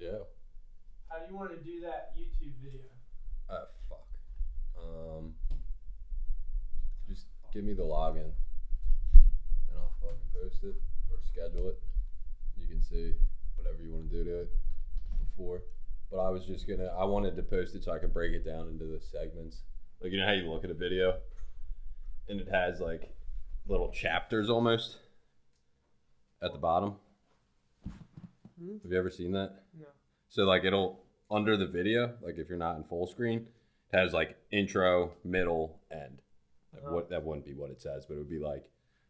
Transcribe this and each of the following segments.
Yeah. How do you want to do that YouTube video? Fuck. Just give me the login, and I'll fucking post it or schedule it. You can see whatever you want to do to it before. But I wanted to post it so I could break it down into the segments. Like, you know how you look at a video and it has like little chapters almost at the bottom? Have you ever seen that? No. So like it'll, under the video, like if you're not in full screen, it has like intro, middle, end. That wouldn't be what it says, but it would be like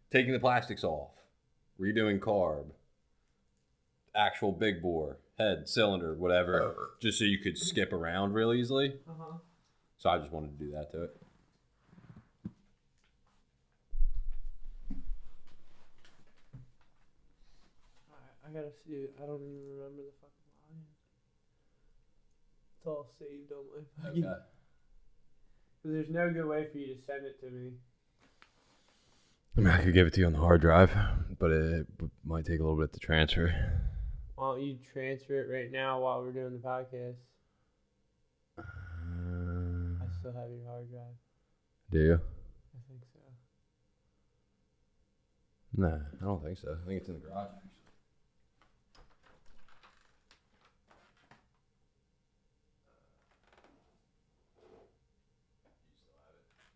taking the plastics off, redoing carb, actual big bore, head, cylinder, whatever, just so you could skip around real easily. So I just wanted to do that to it. I gotta see it. I don't even remember the fucking line. It's all saved on my fucking... Okay. There's no good way for you to send it to me. I mean, I could give it to you on the hard drive, but it might take a little bit to transfer. Why don't you transfer it right now while we're doing the podcast? I still have your hard drive. Do you? I think so. Nah, I don't think so. I think it's in the garage, actually.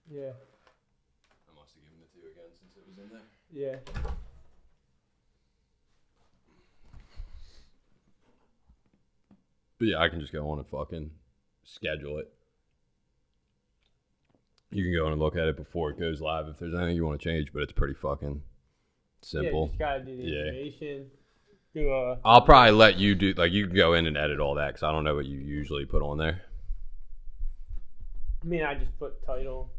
Yeah. I must have given it to you again since it was in there. Yeah. But yeah, I can just go on and fucking schedule it. You can go on and look at it before it goes live if there's anything you want to change, but it's pretty fucking simple. Yeah, just gotta do the information. I'll probably let you do, like, you can go in and edit all that because I don't know what you usually put on there. I mean, I just put title.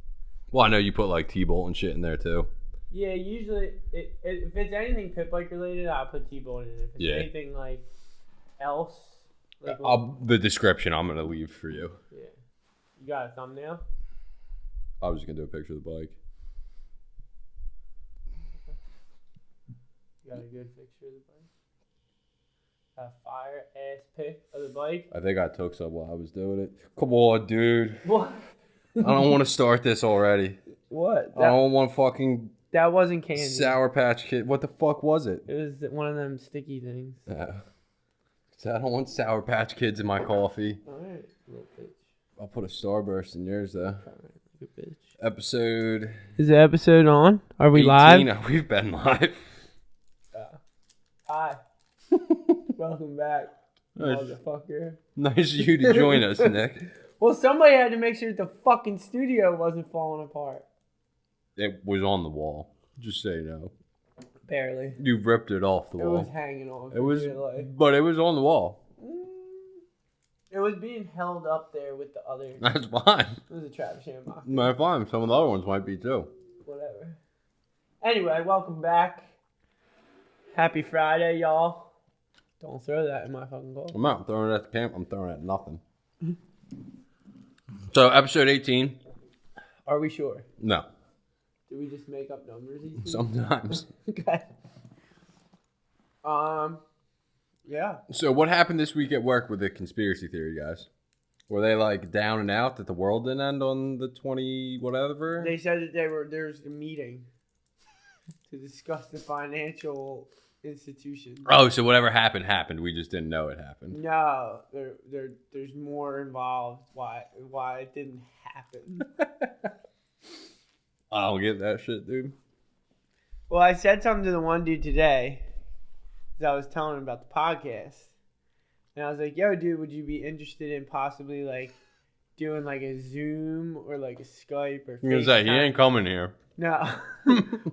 Well, I know you put like T-Bolt and shit in there too. Yeah, usually if it's anything pit bike related, I'll put T-Bolt in it. If it's anything like else, like the description I'm gonna leave for you. Yeah, you got a thumbnail? I was just gonna do a picture of the bike. Okay. You got a good picture of the bike? A fire ass pic of the bike? I think I took some while I was doing it. Come on, dude. What? I don't want to start this already. What? I don't want fucking... That wasn't candy. Sour Patch Kid. What the fuck was it? It was one of them sticky things. So I don't want Sour Patch Kids in my coffee. Alright, little bitch. I'll put a Starburst in yours, though. Alright, good bitch. Episode... Is the episode on? Are we 18? live? We've been live. Hi. Welcome back, motherfucker. Nice of you to join us, Nick. Well, somebody had to make sure the fucking studio wasn't falling apart. It was on the wall. Just so you know. Barely. You ripped it off the wall. It was hanging on. It was, but it was on the wall. It was being held up there with the other. That's fine. It was a Travis Shamrock. That's fine. Some of the other ones might be too. Whatever. Anyway, welcome back. Happy Friday, y'all. Don't throw that in my fucking goal. I'm not throwing it at the camp. I'm throwing it at nothing. So, episode 18. Are we sure? No. Do we just make up numbers each week? Sometimes. Okay. Yeah. So, what happened this week at work with the conspiracy theory guys? Were they like down and out that the world didn't end on the 20 whatever? They said that there's a meeting to discuss the financial institution. Oh, so whatever happened. We just didn't know it happened. No, there's more involved. Why it didn't happen? I don't get that shit, dude. Well, I said something to the one dude today, because I was telling him about the podcast, and I was like, "Yo, dude, would you be interested in possibly like doing like a Zoom or like a Skype or?" You're gonna say he ain't coming here. No,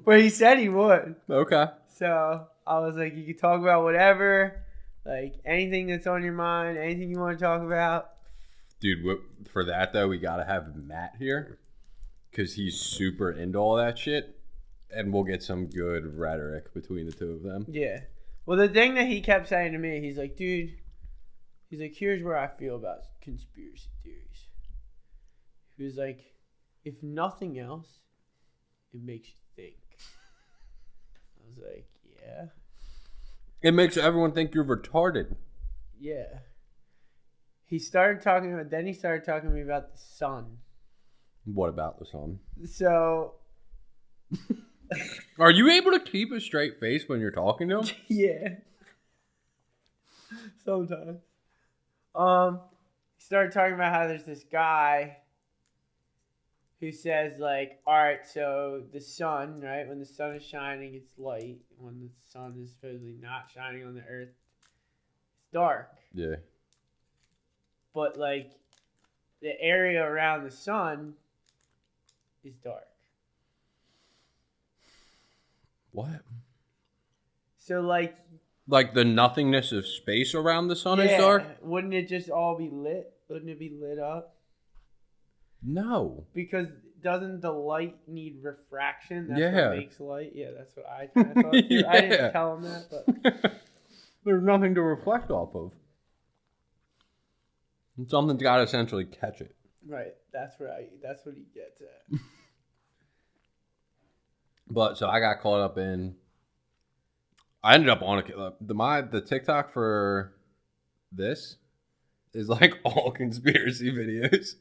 but he said he would. Okay. So I was like, you could talk about whatever, like anything that's on your mind, anything you want to talk about. Dude, for that though, we gotta have Matt here because he's super into all that shit, and we'll get some good rhetoric between the two of them. Yeah. Well, the thing that he kept saying to me, he's like, dude, here's where I feel about conspiracy theories. He was like, if nothing else, it makes you think. I was like, yeah. It makes everyone think you're retarded. Yeah. he started talking to me about the sun. What about the sun? So, are you able to keep a straight face when you're talking to him? Yeah. Sometimes. He started talking about how there's this guy who says, like, all right, so the sun, right? When the sun is shining, it's light. When the sun is supposedly not shining on the earth, it's dark. Yeah. But, like, the area around the sun is dark. What? So, like the nothingness of space around the sun is dark? Wouldn't it just all be lit? Wouldn't it be lit up? No. Because doesn't the light need refraction? That's Yeah. what makes light? Yeah, that's what I kind of thought too. Yeah. I didn't tell him that, but... There's nothing to reflect off of. Something's got to essentially catch it. Right. That's what he gets at. But so I got caught up in. I ended up on the TikTok for this is like all conspiracy videos.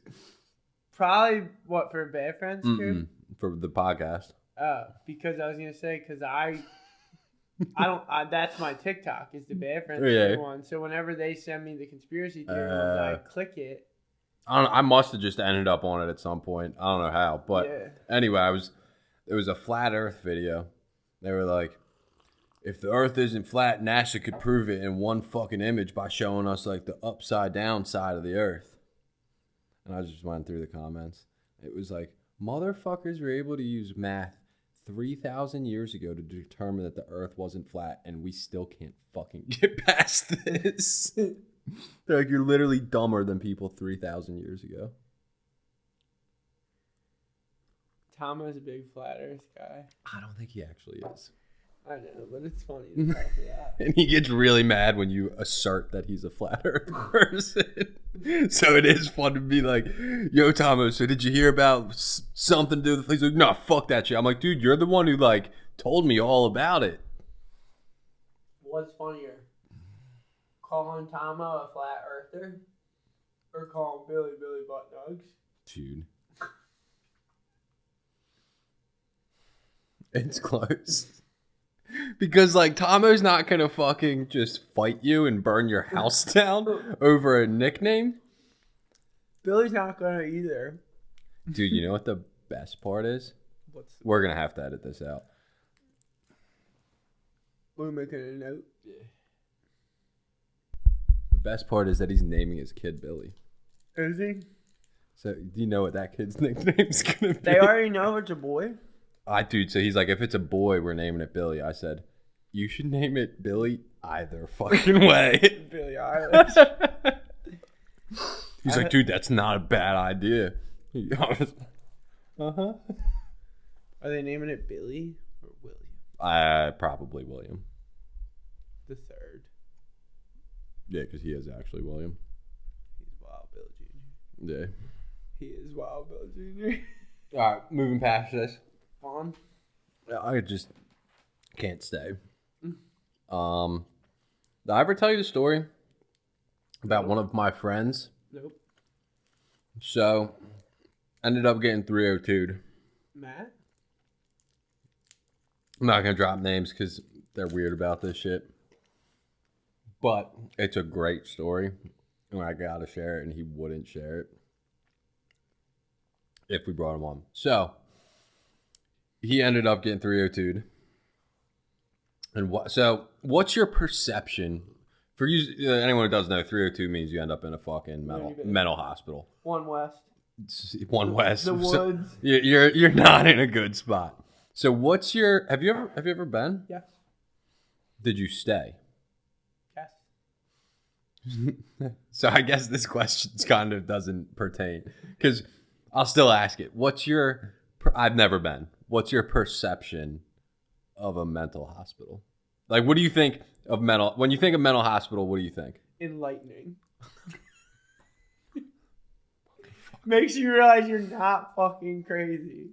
Probably what, for Bad Friends too? For the podcast. Oh, because I was gonna say that's my TikTok is the Bad Friends one. So whenever they send me the conspiracy theory ones, I click it. I must have just ended up on it at some point. I don't know how, but anyway, it was a flat Earth video. They were like, if the Earth isn't flat, NASA could prove it in one fucking image by showing us like the upside down side of the Earth. And I just went through the comments. It was like, motherfuckers were able to use math 3,000 years ago to determine that the Earth wasn't flat, and we still can't fucking get past this. They're like, you're literally dumber than people 3,000 years ago. Tomo's a big flat Earth guy. I don't think he actually is. I know, but it's funny to talk about. And he gets really mad when you assert that he's a flat Earth person. So it is fun to be like, yo, Tomo, so did you hear about something to do with the... He's like, no, fuck that shit. I'm like, dude, you're the one who like told me all about it. What's funnier? Calling Tomo a flat earther or calling Billy butt nugs? Dude. It's close. Because, like, Tomo's not going to fucking just fight you and burn your house down over a nickname. Billy's not going to either. Dude, you know what the best part is? We're going to have to edit this out. We're making a note. Yeah. The best part is that he's naming his kid Billy. Is he? So, do you know what that kid's nickname's going to be? They already know it's a boy? Dude, so he's like, if it's a boy, we're naming it Billy. I said, you should name it Billy either fucking way. Billy Eilish. He's like, dude, that's not a bad idea. Uh-huh. Are they naming it Billy or William? Probably William. The third. Yeah, because he is actually William. He's Wild Bill Jr. Yeah. He is Wild Bill Jr. All right, moving past this. On. I just can't stay. Did I ever tell you the story about one of my friends? Nope. So, ended up getting 302'd. Matt? I'm not going to drop names because they're weird about this shit. But it's a great story. And I got to share it, and he wouldn't share it if we brought him on. So, he ended up getting 302'd. And what's your perception? For you, anyone who doesn't know, 302 means you end up in a fucking mental hospital. One West. One West. The woods. So you're not in a good spot. So what's your? Have you ever been? Yes. Did you stay? Yes. So I guess this question kind of doesn't pertain because I'll still ask it. What's your? I've never been. What's your perception of a mental hospital? Like, what do you think of mental? When you think of mental hospital, what do you think? Enlightening. Makes you realize you're not fucking crazy.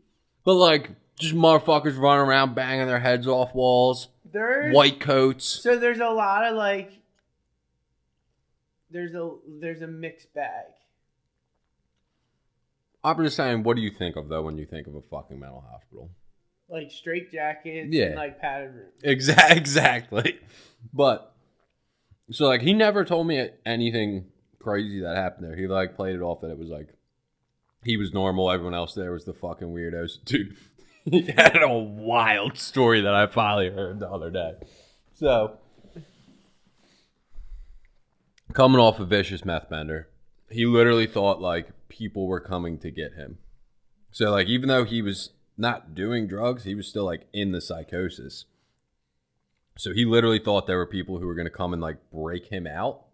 But like, just motherfuckers running around banging their heads off walls. White coats. So there's a lot of like there's a mixed bag. I'm just saying, what do you think of, though, when you think of a fucking mental hospital? Like straight jackets Yeah. and like padded rooms. Exactly. But, so, like, he never told me anything crazy that happened there. He, like, played it off that it was, like, he was normal. Everyone else there was the fucking weirdos. Dude, he had a wild story that I finally heard the other day. So, coming off a vicious meth bender, he literally thought, like, people were coming to get him. So, like, even though he was not doing drugs, he was still, like, in the psychosis. So he literally thought there were people who were going to come and, like, break him out.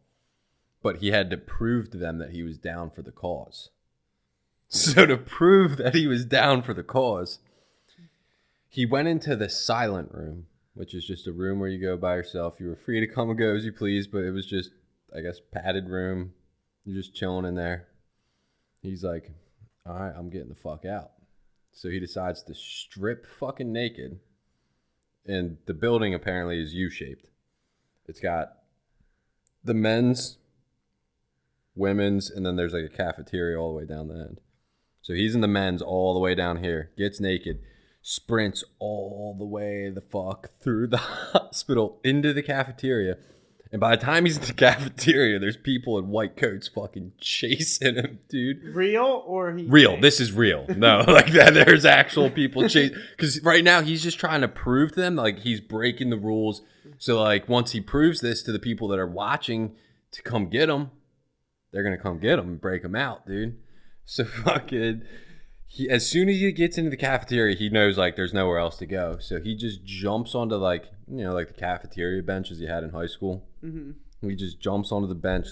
But he had to prove to them that he was down for the cause. So to prove that he was down for the cause, he went into the silent room, which is just a room where you go by yourself. You were free to come and go as you please, but it was just, I guess, padded room. You're just chilling in there. He's like, all right, I'm getting the fuck out. So he decides to strip fucking naked. And the building apparently is U-shaped. It's got the men's, women's, and then there's like a cafeteria all the way down the end. So he's in the men's all the way down here, gets naked, sprints all the way the fuck through the hospital into the cafeteria. And by the time he's in the cafeteria, there's people in white coats fucking chasing him, dude. Real or he? Real. This is real. No, like that. There's actual people chasing. Because right now he's just trying to prove to them like he's breaking the rules. So like once he proves this to the people that are watching to come get him, they're gonna come get him and break him out, dude. So fucking. As soon as he gets into the cafeteria, he knows like there's nowhere else to go. So he just jumps onto like like the cafeteria benches you had in high school. Mm-hmm. He just jumps onto the bench,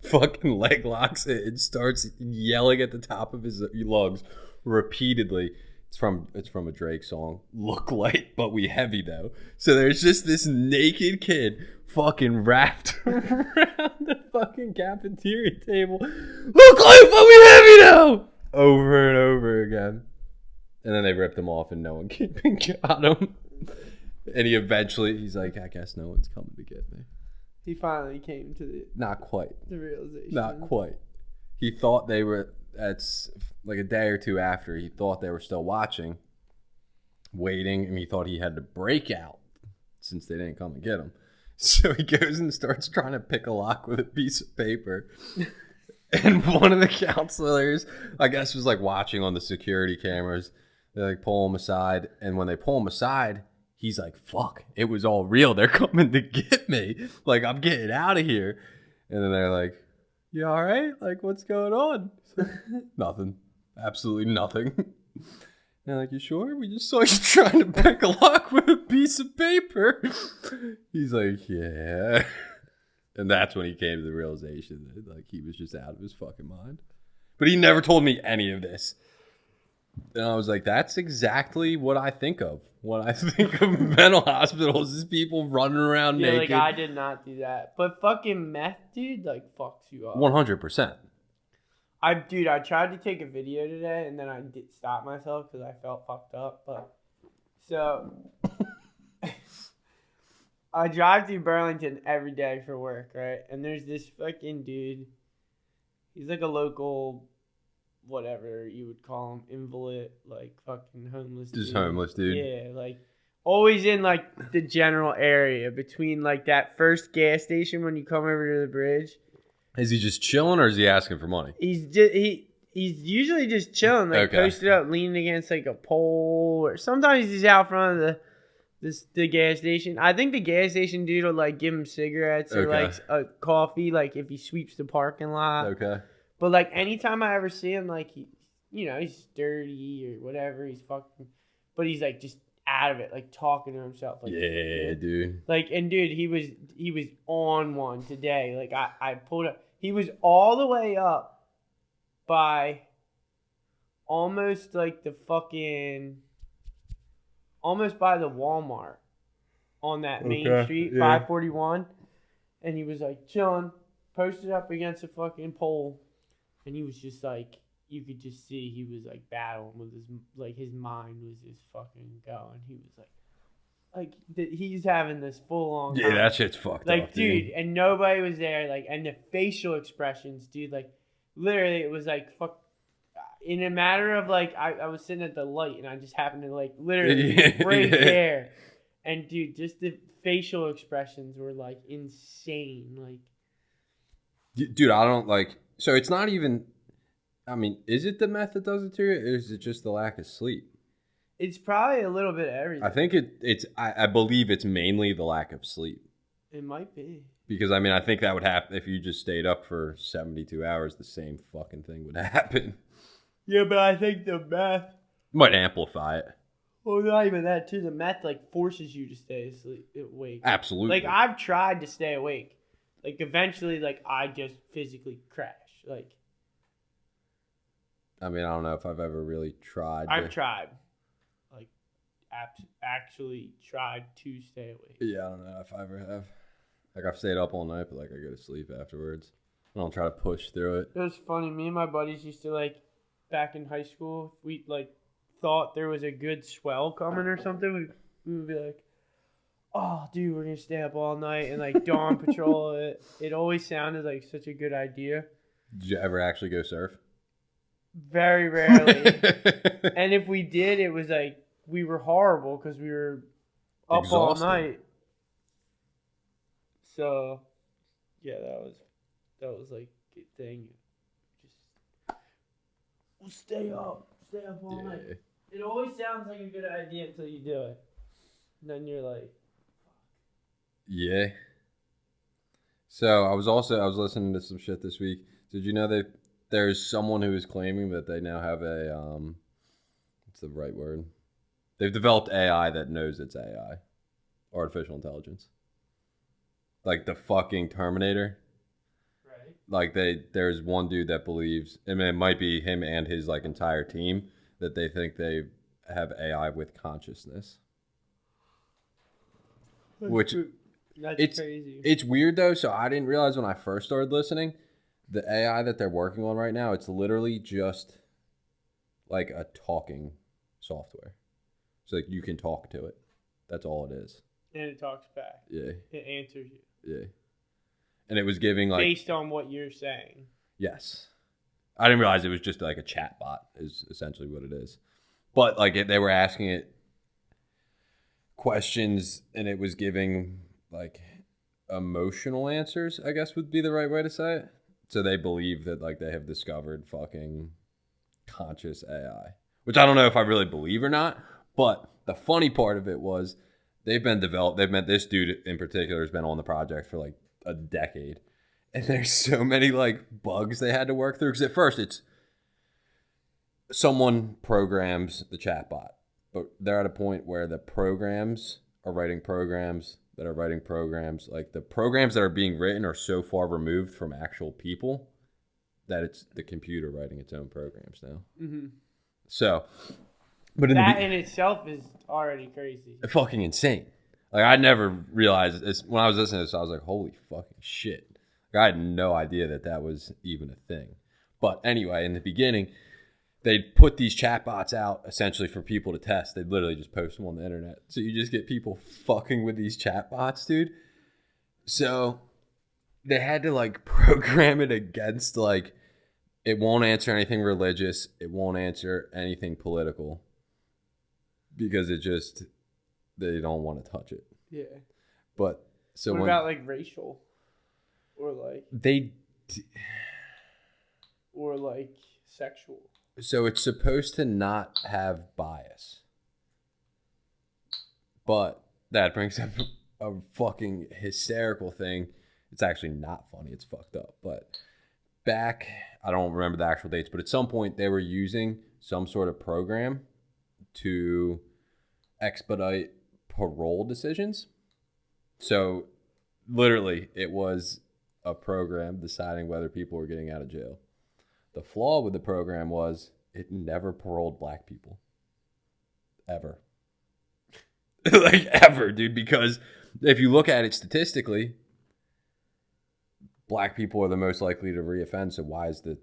fucking leg locks it, and starts yelling at the top of his lungs repeatedly. It's from a Drake song. Look light, but we heavy though. So there's just this naked kid fucking wrapped around the fucking cafeteria table. Look light, but we heavy though. Over and over again. And then they ripped him off and no one came and got him. And he's like, I guess no one's coming to get me. He finally came to the realization. Not quite. He thought they were, that's like a day or two after, he thought they were still watching, waiting, and he thought he had to break out since they didn't come and get him. So he goes and starts trying to pick a lock with a piece of paper. And one of the counselors, I guess, was like watching on the security cameras. They like pull him aside. And when they pull him aside, he's like, fuck, it was all real. They're coming to get me. Like, I'm getting out of here. And then they're like, you all right? Like, what's going on? Nothing. Absolutely nothing. And they're like, you sure? We just saw you trying to pick a lock with a piece of paper. He's like, yeah. And that's when he came to the realization that like he was just out of his fucking mind. But he never told me any of this. And I was like, that's exactly what I think of. When I think of mental hospitals is people running around naked. Like I did not do that. But fucking meth, dude, like fucks you up. 100%. I tried to take a video today and then I did stop myself because I felt fucked up. But so I drive through Burlington every day for work, right? And there's this fucking dude. He's like a local, whatever you would call him, invalid, like fucking homeless dude. Just homeless dude. Yeah, like always in like the general area between like that first gas station when you come over to the bridge. Is he just chilling or is he asking for money? He's usually just chilling, like posted up, leaning against like a pole, or sometimes he's out front of the gas station. I think the gas station dude will like give him cigarettes or like a coffee, like if he sweeps the parking lot. Okay. But like anytime I ever see him, like he's dirty or whatever, he's fucking, but he's like just out of it, like talking to himself. Like, yeah, dude. Like, and dude, he was on one today. Like I pulled up, he was all the way up by almost like the fucking. Almost by the Walmart on that main street, 541. And he was like chilling, posted up against a fucking pole. And he was just like, you could just see he was like battling with his mind was just fucking going. He was like, like he's having this full on. Yeah, that shit's fucked like, up, dude, and nobody was there. Like, and the facial expressions, dude. Like, literally, it was like fuck. In a matter of like, I was sitting at the light and I just happened to like literally break there, and dude, just the facial expressions were like insane. Like, dude, I don't like. So it's not even. I mean, is it the meth that does it to you, or is it just the lack of sleep? It's probably a little bit of everything. I think it's. I believe it's mainly the lack of sleep. It might be. Because I mean, I think that would happen if you just stayed up for 72 hours. The same fucking thing would happen. Yeah, but I think the meth might amplify it. Well, not even that too. The meth like forces you to stay awake. Absolutely. Like I've tried to stay awake. Like eventually, like I just physically crash. Like. I mean, I don't know if I've ever really tried. I've tried. Like, actually tried to stay awake. Yeah, I don't know if I ever have. Like, I've stayed up all night, but, like, I go to sleep afterwards. I don't try to push through it. It was funny. Me and my buddies used to, like, back in high school, we, like, thought there was a good swell coming or something. We would be like, oh, dude, we're going to stay up all night and, like, dawn patrol it. It always sounded like such a good idea. Did you ever actually go surf? Very rarely. And if we did, it was, like, we were horrible because we were up exhausted all night. So, yeah, that was like a thing. Just we'll stay up all night. It always sounds like a good idea until you do it. And then you're like, fuck. Yeah. So I was listening to some shit this week. Did you know that there's someone who is claiming that they now have a what's the right word? They've developed AI that knows it's AI, artificial intelligence. Like the fucking Terminator. Right. Like there's one dude that believes, I mean, it might be him and his like entire team, that they think they have AI with consciousness. That's crazy. It's weird though. So I didn't realize when I first started listening, the AI that they're working on right now, it's literally just like a talking software. So like you can talk to it. That's all it is. And it talks back. Yeah. It answers you. Yeah. And it was giving like... based on what you're saying. Yes. I didn't realize it was just like a chat bot is essentially what it is. But like they were asking it questions and it was giving like emotional answers, I guess would be the right way to say it. So they believe that like they have discovered fucking conscious AI. Which I don't know if I really believe or not. But the funny part of it was... this dude in particular has been on the project for like a decade. And there's so many like bugs they had to work through. Because at first it's someone programs the chatbot. But they're at a point where the programs are writing programs that are writing programs. Like the programs that are being written are so far removed from actual people that it's the computer writing its own programs now. Mm-hmm. So... but that in itself is already crazy. Fucking insane. Like, I never realized this. When I was listening to this, I was like, holy fucking shit. Like, I had no idea that was even a thing. But anyway, in the beginning, they'd put these chatbots out essentially for people to test. They'd literally just post them on the internet. So you just get people fucking with these chatbots, dude. So they had to, like, program it against, like, it won't answer anything religious. It won't answer anything political. Because they don't want to touch it. Yeah. But so what about like racial, or like or like sexual? So it's supposed to not have bias, but that brings up a fucking hysterical thing. It's actually not funny. It's fucked up. But back, I don't remember the actual dates, but at some point they were using some sort of program to expedite parole decisions. So literally it was a program deciding whether people were getting out of jail. The flaw with the program was it never paroled black people. Ever. Like ever, dude, because if you look at it statistically, black people are the most likely to reoffend, so why is the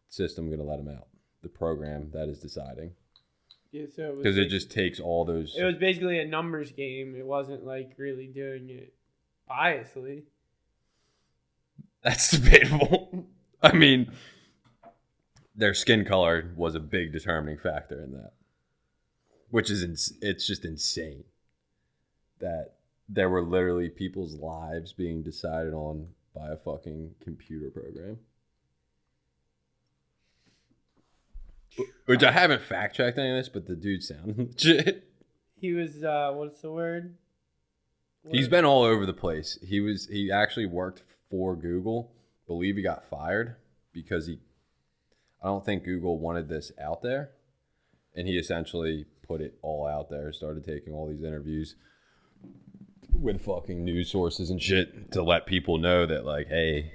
system going to let them out? The program that is deciding. Yeah, so it was Because it just takes all those. It was basically a numbers game. It wasn't like really doing it biasly. That's debatable. I mean, their skin color was a big determining factor in that, which is it's just insane that there were literally people's lives being decided on by a fucking computer program. Which I haven't fact checked any of this, but the dude sounded legit. He was what's the word? He's been all over the place. He actually worked for Google. Believe he got fired because I don't think Google wanted this out there. And he essentially put it all out there, started taking all these interviews with fucking news sources and shit to let people know that, like, hey,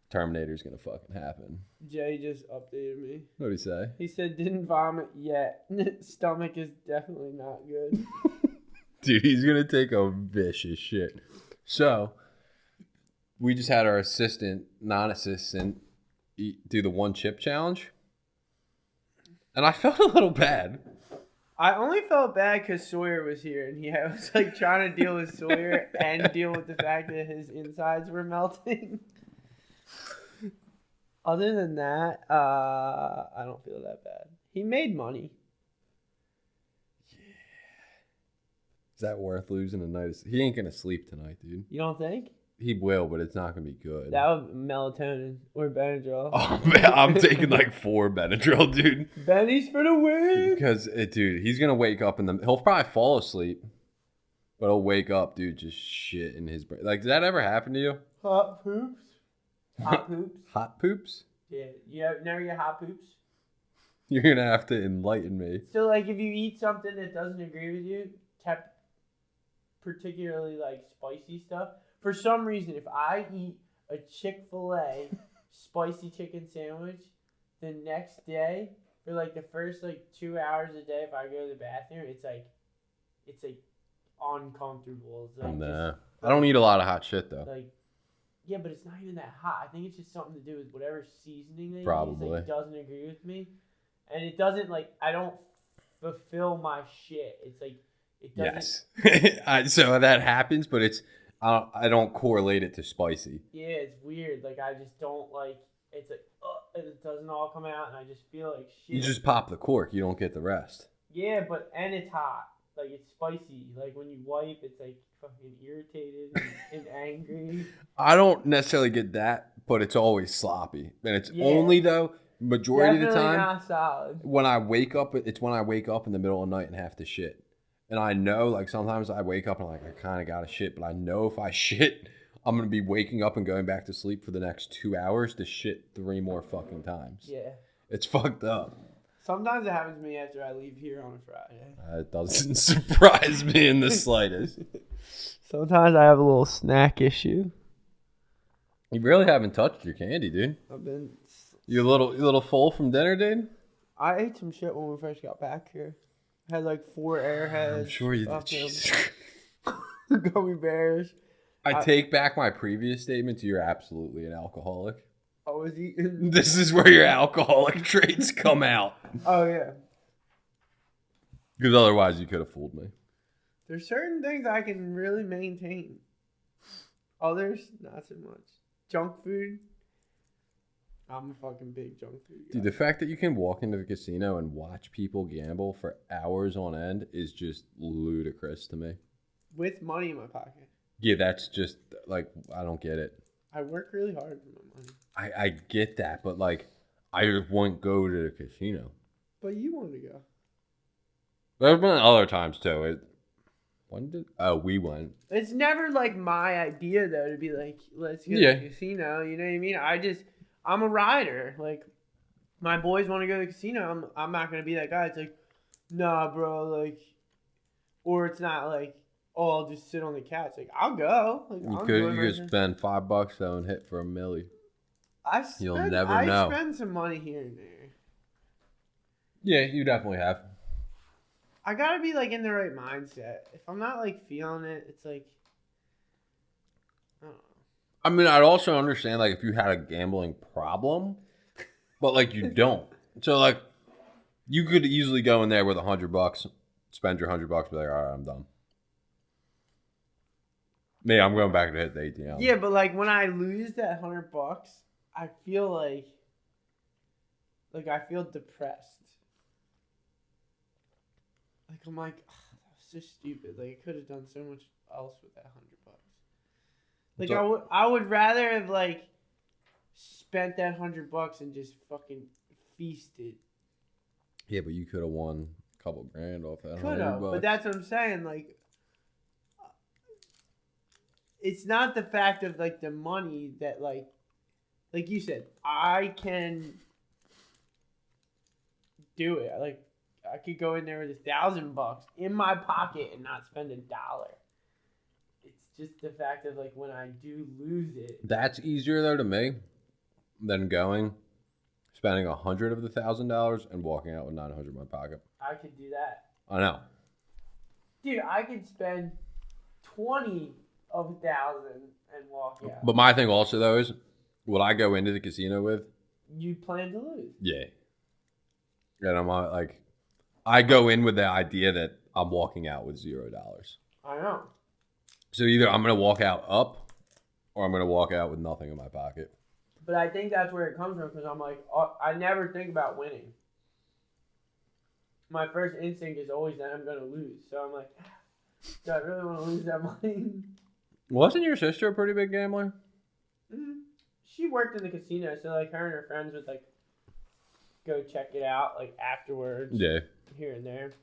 Terminator's gonna fucking happen. Jay just updated me. What'd he say? He said didn't vomit yet. Stomach is definitely not good. Dude, he's gonna take a vicious shit. So, we just had our non-assistant, do the one chip challenge. And I felt a little bad. I only felt bad because Sawyer was here and he was like trying to deal with Sawyer and deal with the fact that his insides were melting. Other than that, I don't feel that bad. He made money. Yeah. Is that worth losing a night? He ain't gonna sleep tonight, dude. You don't think? He will, but it's not gonna be good. That would melatonin or Benadryl. Oh man, I'm taking like 4 Benadryl, dude. Benny's for the win. Because dude, he's gonna wake up he'll probably fall asleep, but he'll wake up, dude, just shit in his brain. Like, did that ever happen to you? Hot poops. Hot poops. Hot poops? Yeah, you never get hot poops. You're gonna have to enlighten me. So, like, if you eat something that doesn't agree with you, particularly like spicy stuff. For some reason, if I eat a Chick-fil-A spicy chicken sandwich, the next day, for like the first like 2 hours a day, if I go to the bathroom, it's like uncomfortable. It's like Nah. I don't eat a lot of hot shit though. Like, yeah, but it's not even that hot. I think it's just something to do with whatever seasoning they use. Probably. Like, it doesn't agree with me, and it doesn't like I don't fulfill my shit. It's like it doesn't. Yes. So that happens, but it's. I don't correlate it to spicy. Yeah, it's weird. Like, I just don't like. It's like, and it doesn't all come out, and I just feel like shit. You just pop the cork. You don't get the rest. Yeah, and it's hot. Like, it's spicy. Like, when you wipe, it's like fucking irritated and angry. I don't necessarily get that, but it's always sloppy, and it's only though majority Definitely of the time not solid. when I wake up. It's when I wake up in the middle of the night and have to shit. And I know, like, sometimes I wake up and I'm like, I kind of got to shit. But I know if I shit, I'm going to be waking up and going back to sleep for the next 2 hours to shit 3 more fucking times. Yeah. It's fucked up. Sometimes it happens to me after I leave here on a Friday. It doesn't surprise me in the slightest. Sometimes I have a little snack issue. You really haven't touched your candy, dude. I've been... You a little full from dinner, dude? I ate some shit when we first got back here. Had like 4 Airheads. I'm sure you did. Jesus. Gummy bears. I take back my previous statement to you're absolutely an alcoholic. I was eating. This is where your alcoholic traits come out. Oh, yeah. Because otherwise you could have fooled me. There's certain things I can really maintain. Others, not so much. Junk food. I'm a fucking big junk food guy. Dude, the fact that you can walk into the casino and watch people gamble for hours on end is just ludicrous to me. With money in my pocket. Yeah, that's just, like, I don't get it. I work really hard for my money. I get that, but, like, I just won't go to the casino. But you want to go. There's been other times, too. We went. It's never, like, my idea, though, to be like, let's go to the casino. You know what I mean? I'm a rider. Like, my boys want to go to the casino. I'm not going to be that guy. It's like, nah, bro. Like, or it's not like, oh, I'll just sit on the couch. Like, I'll go. Like, You could spend $5 though and hit for $1 million. You'll never know. I spend some money here and there. Yeah, you definitely have. I gotta be like in the right mindset. If I'm not like feeling it, it's like, I don't know. I mean, I'd also understand, like, if you had a gambling problem, but, like, you don't. So, like, You could easily go in there with $100, spend your $100, be like, all right, I'm done. Me, I'm going back to hit the ATM. Yeah, but like when I lose that $100, I feel like I feel depressed. Like I'm like, oh, that was so stupid. Like I could have done so much else with that $100. Like I would rather have like spent that $100 and just fucking feasted. Yeah, but you could have won a couple grand off that. Could have, but that's what I'm saying. Like, it's not the fact of like the money that like you said, I can do it. Like, I could go in there with $1,000 in my pocket and not spend $1. It's just the fact of like when I do lose it. That's easier though to me than spending $100 of the $1,000 and walking out with $900 in my pocket. I could do that. I know. Dude, I could spend 20 of 1,000 and walk out. But my thing also though is, what I go into the casino with, you plan to lose. Yeah. And I'm like, I go in with the idea that I'm walking out with $0. I know. So either I'm gonna walk out up, or I'm gonna walk out with nothing in my pocket. But I think that's where it comes from, because I'm like, I never think about winning. My first instinct is always that I'm going to lose. So I'm like, do I really want to lose that money? Wasn't your sister a pretty big gambler? Mm-hmm. She worked in the casino, so like her and her friends would like go check it out like afterwards. Yeah. Here and there.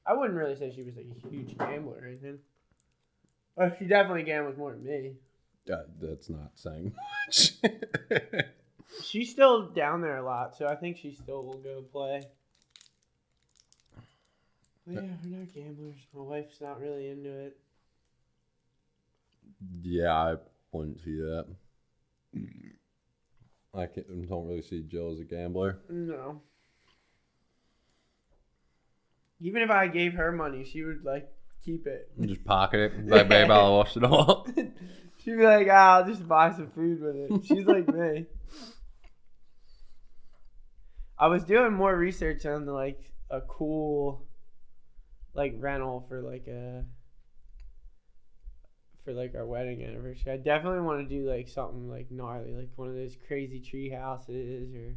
I wouldn't really say she was like a huge gambler or anything. Oh, she definitely gambled more than me. That's not saying much. She's still down there a lot, so I think she still will go play. But yeah, we're not gamblers. My wife's not really into it. Yeah, I wouldn't see that. I don't really see Jill as a gambler. No. Even if I gave her money, she would like keep it. Just pocket it. Like, babe, I lost it all. She'd be like, I'll just buy some food with it. She's like me. I was doing more research on like a cool like rental for like our wedding anniversary. I definitely want to do like something like gnarly, like one of those crazy tree houses or.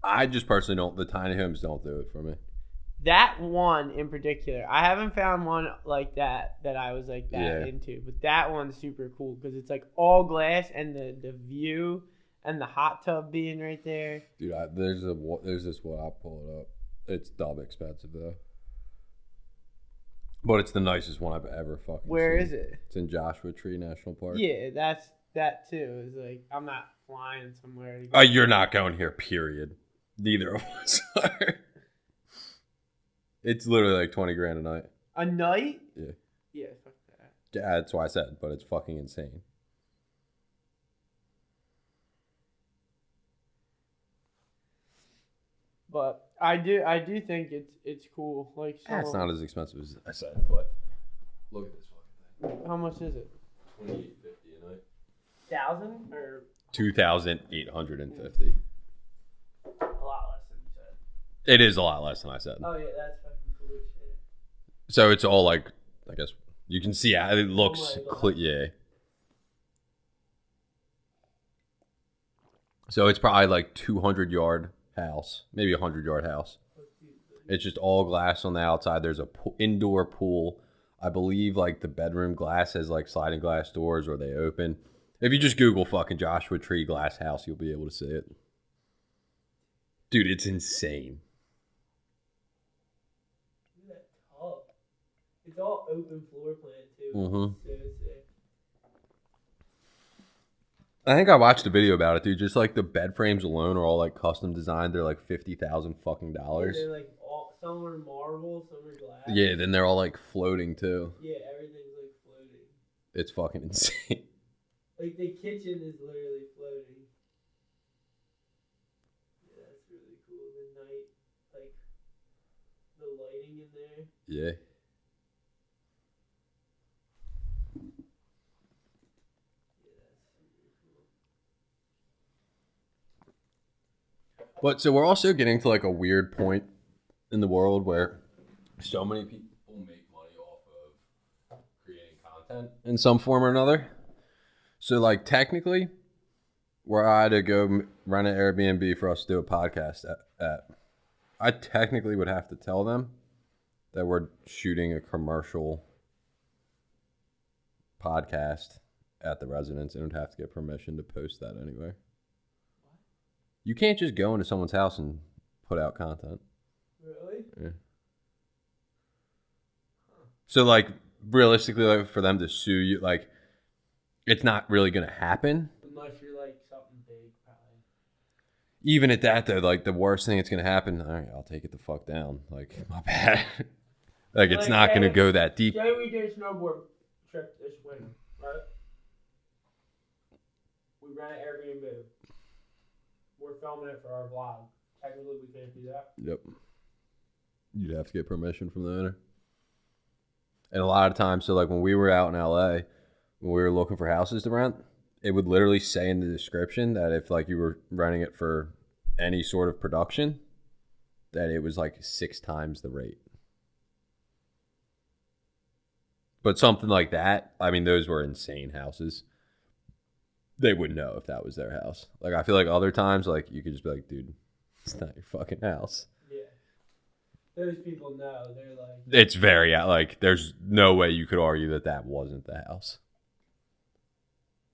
I just personally don't. The tiny homes don't do it for me. That one in particular, I haven't found one like that I was like that into. But that one's super cool because it's like all glass and the view and the hot tub being right there. Dude, there's this one. I'll pull it up. It's dumb expensive though. But it's the nicest one I've ever fucking seen. Where is it? It's in Joshua Tree National Park. Yeah, that too. Is like I'm not flying somewhere. To go. You're not going here, period. Neither of us are. It's literally like 20 grand a night. A night? Yeah. Yeah, fuck that. Yeah, that's why I said, but it's fucking insane. But I do think it's cool. Like it's not as expensive as I said, but look at this fucking thing. How much is it? $28.50 a night. 1,000 or 2,850. A lot less than you said. It is a lot less than I said. Oh yeah, that's fucking cool shit. So it's all like, I guess you can see it looks clear. Yeah. So it's probably like 200-yard house, maybe 100-yard house. It's just all glass on the outside. There's a indoor pool. I believe like the bedroom glass has like sliding glass doors or they open. If you just Google fucking Joshua Tree glass house, you'll be able to see it. Dude, it's insane. Look at that tub. It's all open floor plan too. Mm-hmm. So sick. I think I watched a video about it, dude. Just like the bed frames alone are all like custom designed. They're like $50,000 fucking dollars. Yeah, they're like some are marble, some are glass. Yeah, then they're all like floating too. Yeah, everything's like floating. It's fucking insane. Like the kitchen is literally floating. Yeah, that's really cool. The night, like the lighting in there. Yeah. But so we're also getting to like a weird point in the world where so many people make money off of creating content in some form or another. So, like, technically, where I had to go rent an Airbnb for us to do a podcast at, I technically would have to tell them that we're shooting a commercial podcast at the residence and would have to get permission to post that anyway. You can't just go into someone's house and put out content. Really? Yeah. So, like, realistically, like, for them to sue you, like, it's not really going to happen. Unless you're like something big, probably. Even at that, though, like, the worst thing that's going to happen, all right, I'll take it the fuck down. Like, my bad. Like, it's not going to go that deep. Say we did a snowboard trip this winter, right? We rent an Airbnb. We're filming it for our vlog. Technically, we can't do that. Yep. You'd have to get permission from the owner. And a lot of times, so like when we were out in LA, when we were looking for houses to rent, it would literally say in the description that if like you were renting it for any sort of production, that it was like 6 times the rate. But something like that, I mean, those were insane houses. They would know if that was their house. Like, I feel like other times, like, you could just be like, dude, it's not your fucking house. Yeah. Those people know. They're like... It's very, like, there's no way you could argue that that wasn't the house.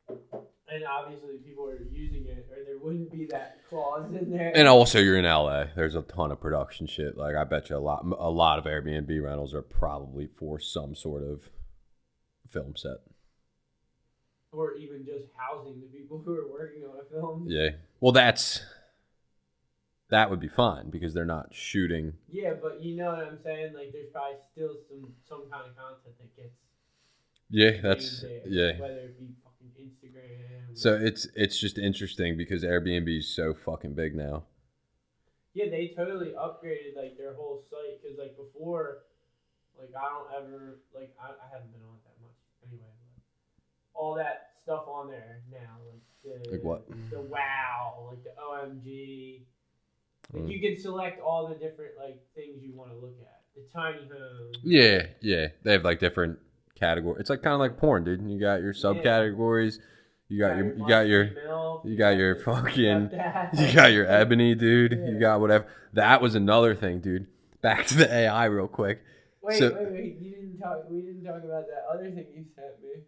And obviously people are using it, or there wouldn't be that clause in there. And also, you're in LA. There's a ton of production shit. Like, I bet you a lot of Airbnb rentals are probably for some sort of film set. Or even just housing the people who are working on a film. Yeah. Well, that would be fine because they're not shooting. Yeah, but you know what I'm saying? Like, there's probably still some kind of content that gets... Yeah, that's... there, Yeah. Whether it be fucking Instagram... So it's just interesting because Airbnb is so fucking big now. Yeah, they totally upgraded, like, their whole site. Because, like, before, like, I don't ever... Like, I haven't been on it that much anyway. All that stuff on there now, like what? The wow, like the OMG. Like you can select all the different like things you want to look at. The tiny home. Yeah. They have like different categories. It's like kind of like porn, dude. You got your subcategories. You got your fucking you got your ebony, dude. Yeah. You got whatever. That was another thing, dude. Back to the AI real quick. Wait. We didn't talk about that other thing you sent me.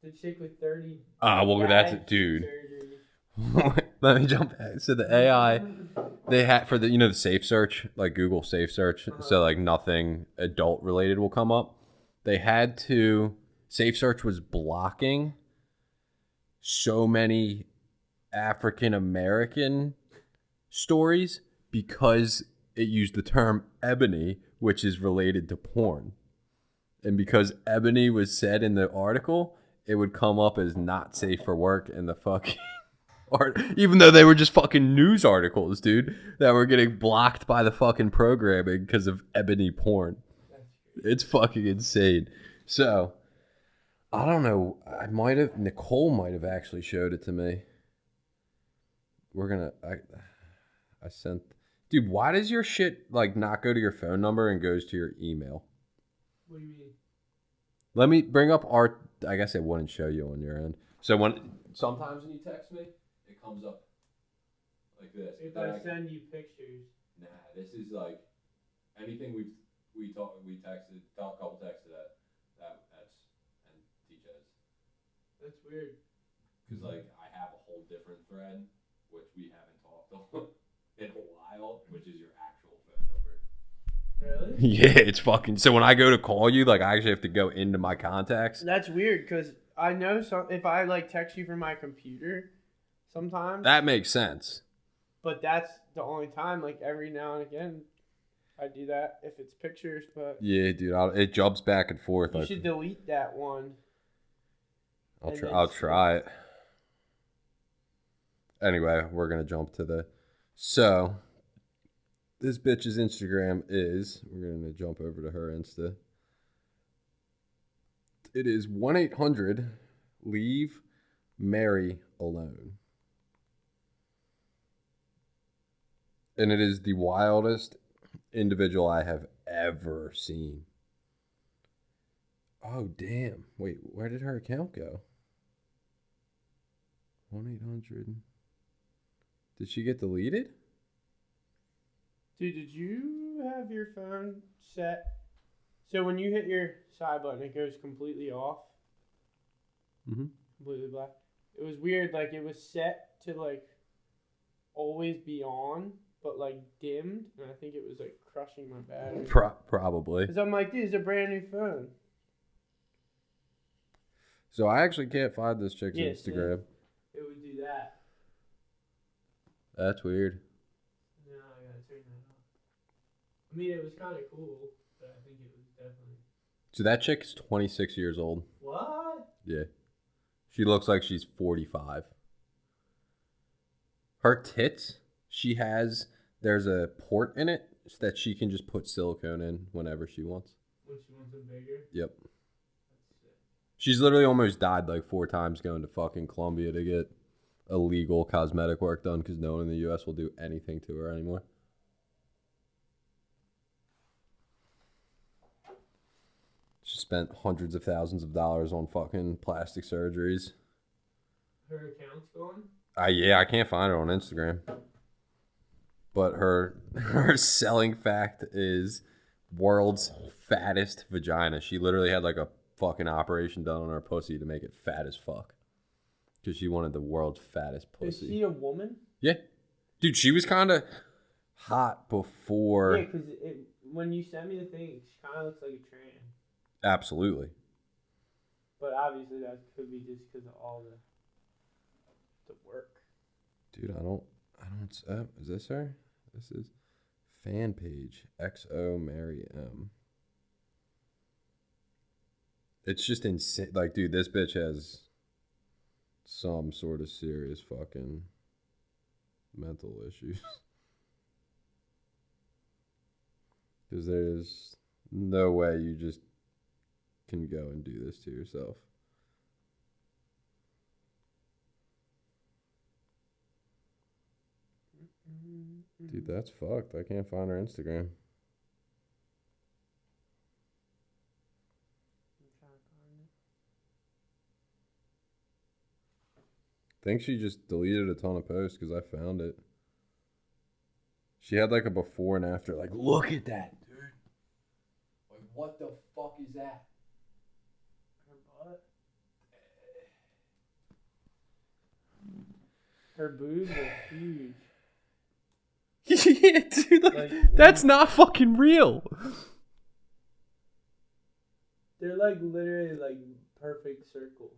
The chick with 30. Well, that's it, dude. Let me jump back. So the AI, they had for the the safe search, like Google safe search, so like nothing adult related will come up. They had to safe search was blocking so many African American stories because it used the term ebony, which is related to porn, and because ebony was said in the article, it would come up as not safe for work in the fucking art, even though they were just fucking news articles, dude, that were getting blocked by the fucking programming because of ebony porn. It's fucking insane. So, I don't know. Nicole might have actually showed it to me. I sent, dude, why does your shit like not go to your phone number and goes to your email? What do you mean? Let me bring up I guess it wouldn't show you on your end. So sometimes when you text me, it comes up like this. If I send you pictures. Nah, this is like anything we texted, a couple texted that's and TJ's. That's weird. Because like I have a whole different thread which we haven't talked on in a while, which is your actual phone number. Really? Yeah, it's fucking. So when I go to call you, like I actually have to go into my contacts. That's weird because I know if I like text you from my computer, sometimes that makes sense. But that's the only time. Like every now and again, I do that if it's pictures. But yeah, dude, it jumps back and forth. You should delete that one. I'll try it. Anyway, we're gonna jump to so. This bitch's Instagram is, we're going to jump over to her Insta. It is 1-800-LEAVE-MARY-ALONE. And it is the wildest individual I have ever seen. Oh, damn. Wait, where did her account go? 1-800. Did she get deleted? Dude, did you have your phone set? So when you hit your side button, it goes completely off. Mm-hmm. Completely black. It was weird. Like, it was set to, like, always be on, but, like, dimmed. And I think it was, like, crushing my battery. Probably. Because I'm like, dude, it's a brand new phone. So I actually can't find this chick's Instagram. It would do that. That's weird. No, I gotta turn that off. I mean, it was kind of cool, but I think it was definitely... So that chick's 26 years old. What? Yeah. She looks like she's 45. Her tits, there's a port in it that she can just put silicone in whenever she wants. When she wants them bigger? Yep. She's literally almost died like 4 times going to fucking Colombia to get illegal cosmetic work done because no one in the U.S. will do anything to her anymore. She spent hundreds of thousands of dollars on fucking plastic surgeries. Her account's gone? Yeah, I can't find her on Instagram. But her selling fact is world's fattest vagina. She literally had like a fucking operation done on her pussy to make it fat as fuck. Because she wanted the world's fattest pussy. Is she a woman? Yeah. Dude, she was kind of hot before. Yeah, because when you send me the thing, she kind of looks like a trans. Absolutely. But obviously that could be just because of all the work. Dude, I don't, is this her? This is fan page, XO Mary M. It's just insane. Like, dude, this bitch has some sort of serious fucking mental issues. Because there's no way you just can go and do this to yourself. Dude, that's fucked. I can't find her Instagram. I think she just deleted a ton of posts because I found it. She had like a before and after. Like, look at that, dude. Like, what the fuck is that? Her butt? Her boobs are huge. Yeah, dude. Like, that's not fucking real. They're like literally like perfect circles.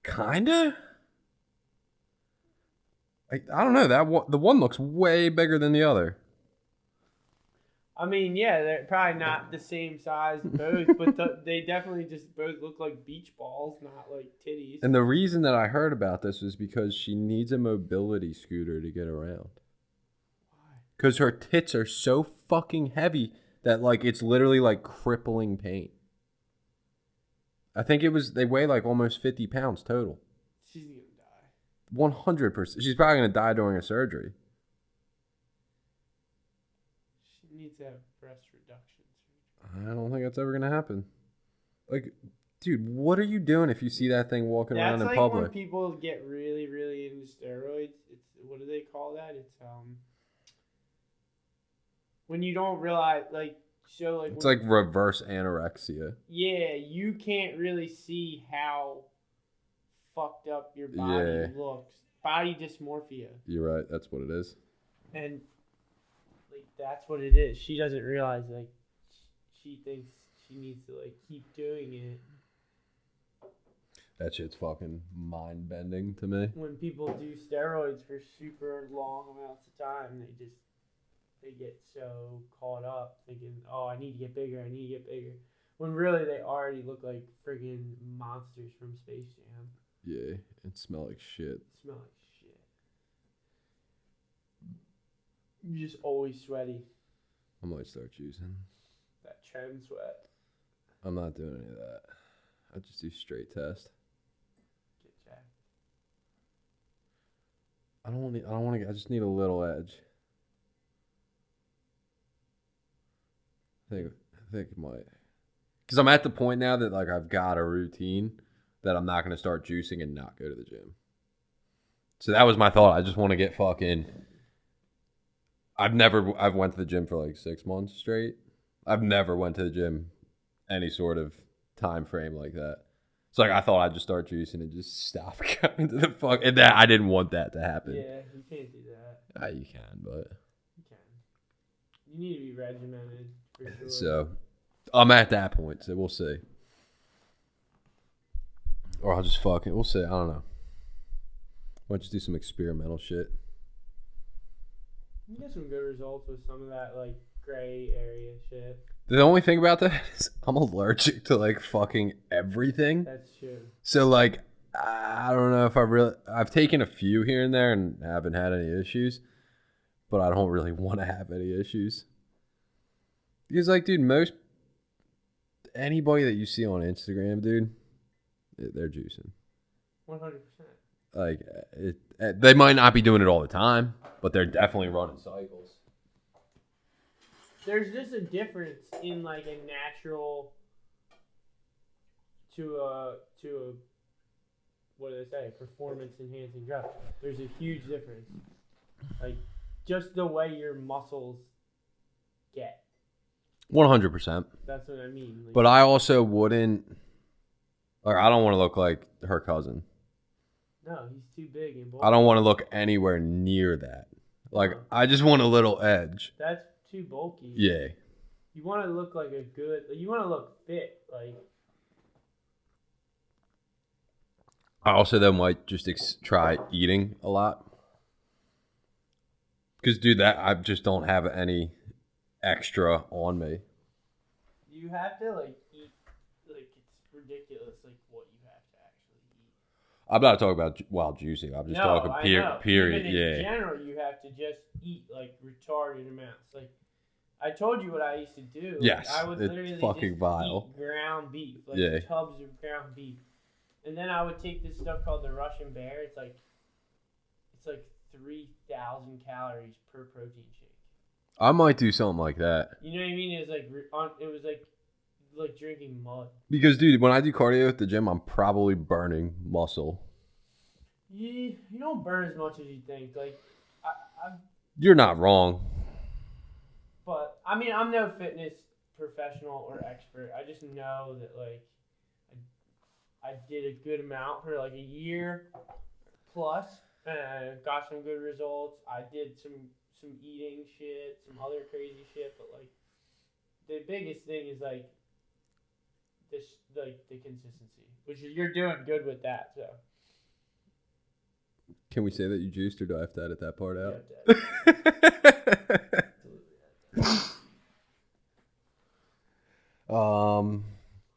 Kinda? I don't know. The one looks way bigger than the other. I mean, yeah, they're probably not the same size both, but they definitely just both look like beach balls, not like titties. And the reason that I heard about this was because she needs a mobility scooter to get around. Why? Because her tits are so fucking heavy that like it's literally like crippling pain. I think they weigh like almost 50 pounds total. She's gonna die. 100%. She's probably gonna die during a surgery. She needs to have breast reduction surgery. I don't think that's ever gonna happen. Like, dude, what are you doing if you see that thing walking around in like public? when people get really, really into steroids. It's what do they call that? It's when you don't realize like. So like it's like reverse anorexia. Yeah, you can't really see how fucked up your body looks. Body dysmorphia. You're right. That's what it is. And like that's what it is. She doesn't realize like she thinks she needs to like keep doing it. That shit's fucking mind bending to me. When people do steroids for super long amounts of time, they get so caught up thinking, oh, I need to get bigger, when really they already look like friggin' monsters from Space Jam. Yeah, and smell like shit. Smell like shit. You're just always sweaty. I might start using that trend sweat. I'm not doing any of that. I just do straight test. Get jacked. I just need a little edge. I think it might. Because I'm at the point now that like I've got a routine that I'm not going to start juicing and not go to the gym. So that was my thought. I just want to get fucking. I've went to the gym for like 6 months straight. I've never went to the gym any sort of time frame like that. So like I thought I'd just start juicing and just stop going to the fuck. And that I didn't want that to happen. Yeah, you can't do that. You can, but you can. You need to be regimented for sure. So I'm at that point. So we'll see. Or I'll just we'll see. I don't know. Why don't you do some experimental shit? You get some good results with some of that like gray area shit. The only thing about that is I'm allergic to like fucking everything. That's true. So like I don't know if I've taken a few here and there and haven't had any issues, but I don't really want to have any issues. Because like, dude, anybody that you see on Instagram, dude, they're juicing. 100%. Like they might not be doing it all the time, but they're definitely running cycles. There's just a difference in like a natural to a what do they say? Performance enhancing drug. There's a huge difference. Like just the way your muscles get. 100%. That's what I mean. Like, but I also wouldn't. Like I don't want to look like her cousin. No, he's too big and bulky. I don't want to look anywhere near that. Like I just want a little edge. That's too bulky. Yeah. You want to look like you want to look fit. Like. I also then might just try eating a lot. Because, dude, I just don't have any extra on me. You have to, like, eat, like, it's ridiculous, like, what you have to actually eat. I'm not talking about while juicing. I'm just talking period. Even in general, you have to just eat, like, retarded amounts. Like, I told you what I used to do. Yes, like, I would literally fucking just vile. Eat ground beef. Like, yeah. Tubs of ground beef. And then I would take this stuff called the Russian Bear. It's like 3,000 calories per protein shake. I might do something like that. You know what I mean? It was like drinking mud. Because, dude, when I do cardio at the gym, I'm probably burning muscle. You don't burn as much as you think. Like, you're not wrong. But I mean, I'm no fitness professional or expert. I just know that like. I did a good amount for like a year plus, and got some good results. I did some eating shit, some other crazy shit, but like the biggest thing is like the consistency, which is you're doing good with that. So can we say that you juiced, or do I have to edit that part out?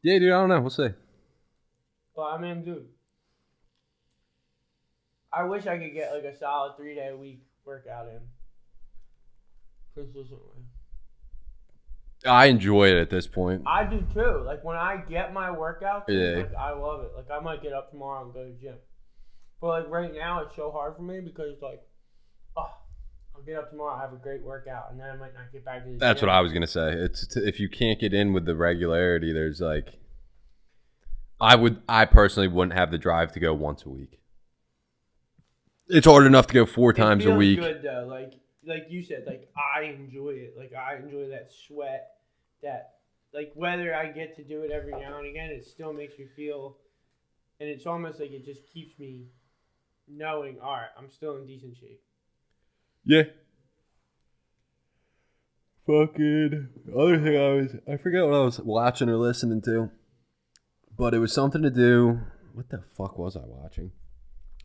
Yeah, dude, I don't know. We'll see. But I mean, dude, I wish I could get like a solid 3-day a week workout in consistently. I enjoy it at this point. I do too. Like when I get my workouts, yeah. Like, I love it. Like I might get up tomorrow and go to the gym. But like right now, it's so hard for me because like, I'll get up tomorrow, have a great workout, and then I might not get back to the gym. That's what I was gonna say. If you can't get in with the regularity, there's like. I personally wouldn't have the drive to go once a week. It's hard enough to go 4 times a week. It feels good though, like you said, like I enjoy it. Like I enjoy that sweat. That like whether I get to do it every now and again, it still makes me feel, and it's almost like it just keeps me knowing, all right, I'm still in decent shape. Yeah. Fucking other thing I forget what I was watching or listening to. But it was something to do. What the fuck was I watching?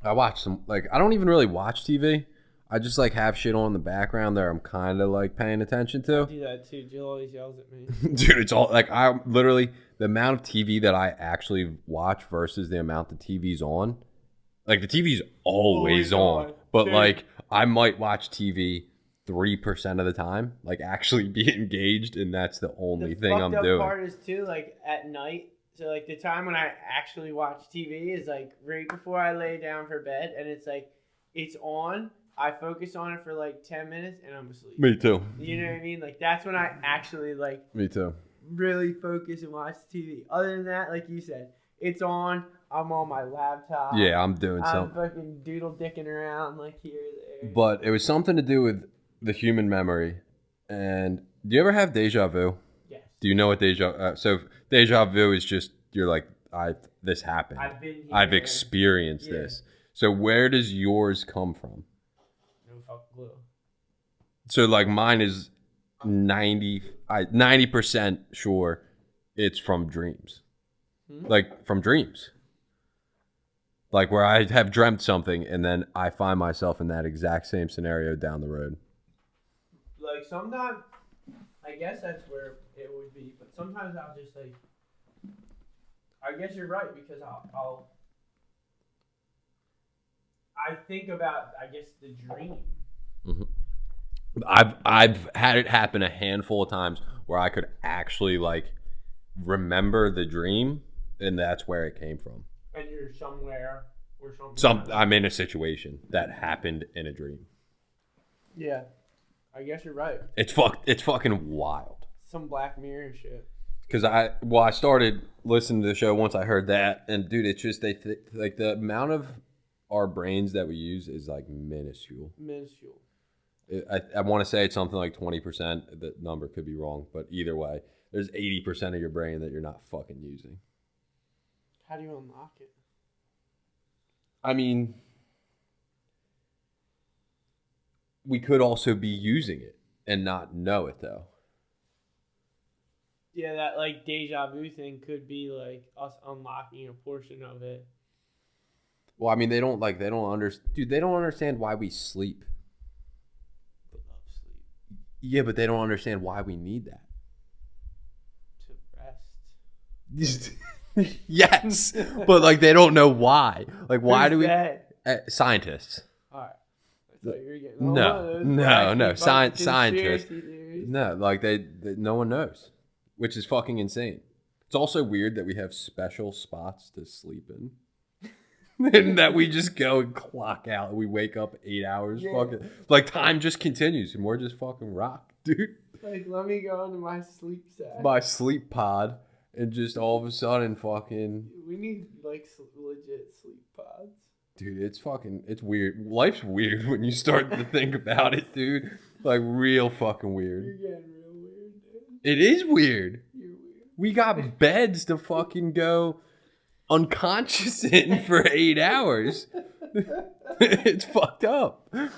I watched some. Like, I don't even really watch TV. I just like have shit on in the background there. I'm kind of like paying attention to. I do that too. Jill always yells at me. Dude, it's all like I literally the amount of TV that I actually watch versus the amount the TV's on. Like the TV's always on, but dude. Like I might watch TV 3% of the time. Like actually be engaged, and that's the only thing I'm doing. The part is too like at night. So, like, the time when I actually watch TV is, like, right before I lay down for bed, and it's, like, it's on, I focus on it for like 10 minutes and I'm asleep. Me too. You know what I mean? Like that's when I actually like Me too. really focus and watch TV. Other than that, like you said, it's on. I'm on my laptop. Yeah, I'm doing something. I'm fucking doodle dicking around like here or there. But it was something to do with the human memory. And do you ever have deja vu? Yes. Do you know what so deja vu is just you're like this happened. I've been here. I've experienced this. So where does yours come from? No fucking clue. So like mine is 90% sure it's from dreams. Like from dreams. Like where I have dreamt something and then I find myself in that exact same scenario down the road. Like sometimes, I guess that's where it would be. But sometimes I'll just like, I guess you're right because I think about, I guess, the dream. Mm-hmm. I've had it happen a handful of times where I could actually like remember the dream and that's where it came from. And you're somewhere or something. I'm in a situation that happened in a dream. Yeah, I guess you're right. It's fucking wild. Some Black Mirror shit. Because I started listening to the show once I heard that, and dude, it's just like the amount of our brains that we use is like minuscule. Minuscule. I want to say it's something like 20%. The number could be wrong, but either way, there's 80% of your brain that you're not fucking using. How do you unlock it? I mean, we could also be using it and not know it though. Yeah, that like deja vu thing could be like us unlocking a portion of it. Well, I mean, they don't understand why we sleep. They love sleep. Yeah, but they don't understand why we need that. To rest. Yes, but like they don't know why. Like, why do we? Scientists. All right. I thought you were getting No. Scientists. No, like they no one knows, which is fucking insane. It's also weird that we have special spots to sleep in. And that we just go and clock out. We wake up 8 hours. Yeah. Fucking like time just continues, and we're just fucking rock, dude. Like, let me go into my sleep sack. My sleep pod, and just all of a sudden, fucking. We need like legit sleep pods. Dude, it's weird. Life's weird when you start to think about it, dude. Like real fucking weird. You're getting real weird, dude. It is weird. You're weird. We got beds to fucking go unconscious in for 8 hours. It's fucked up. Night.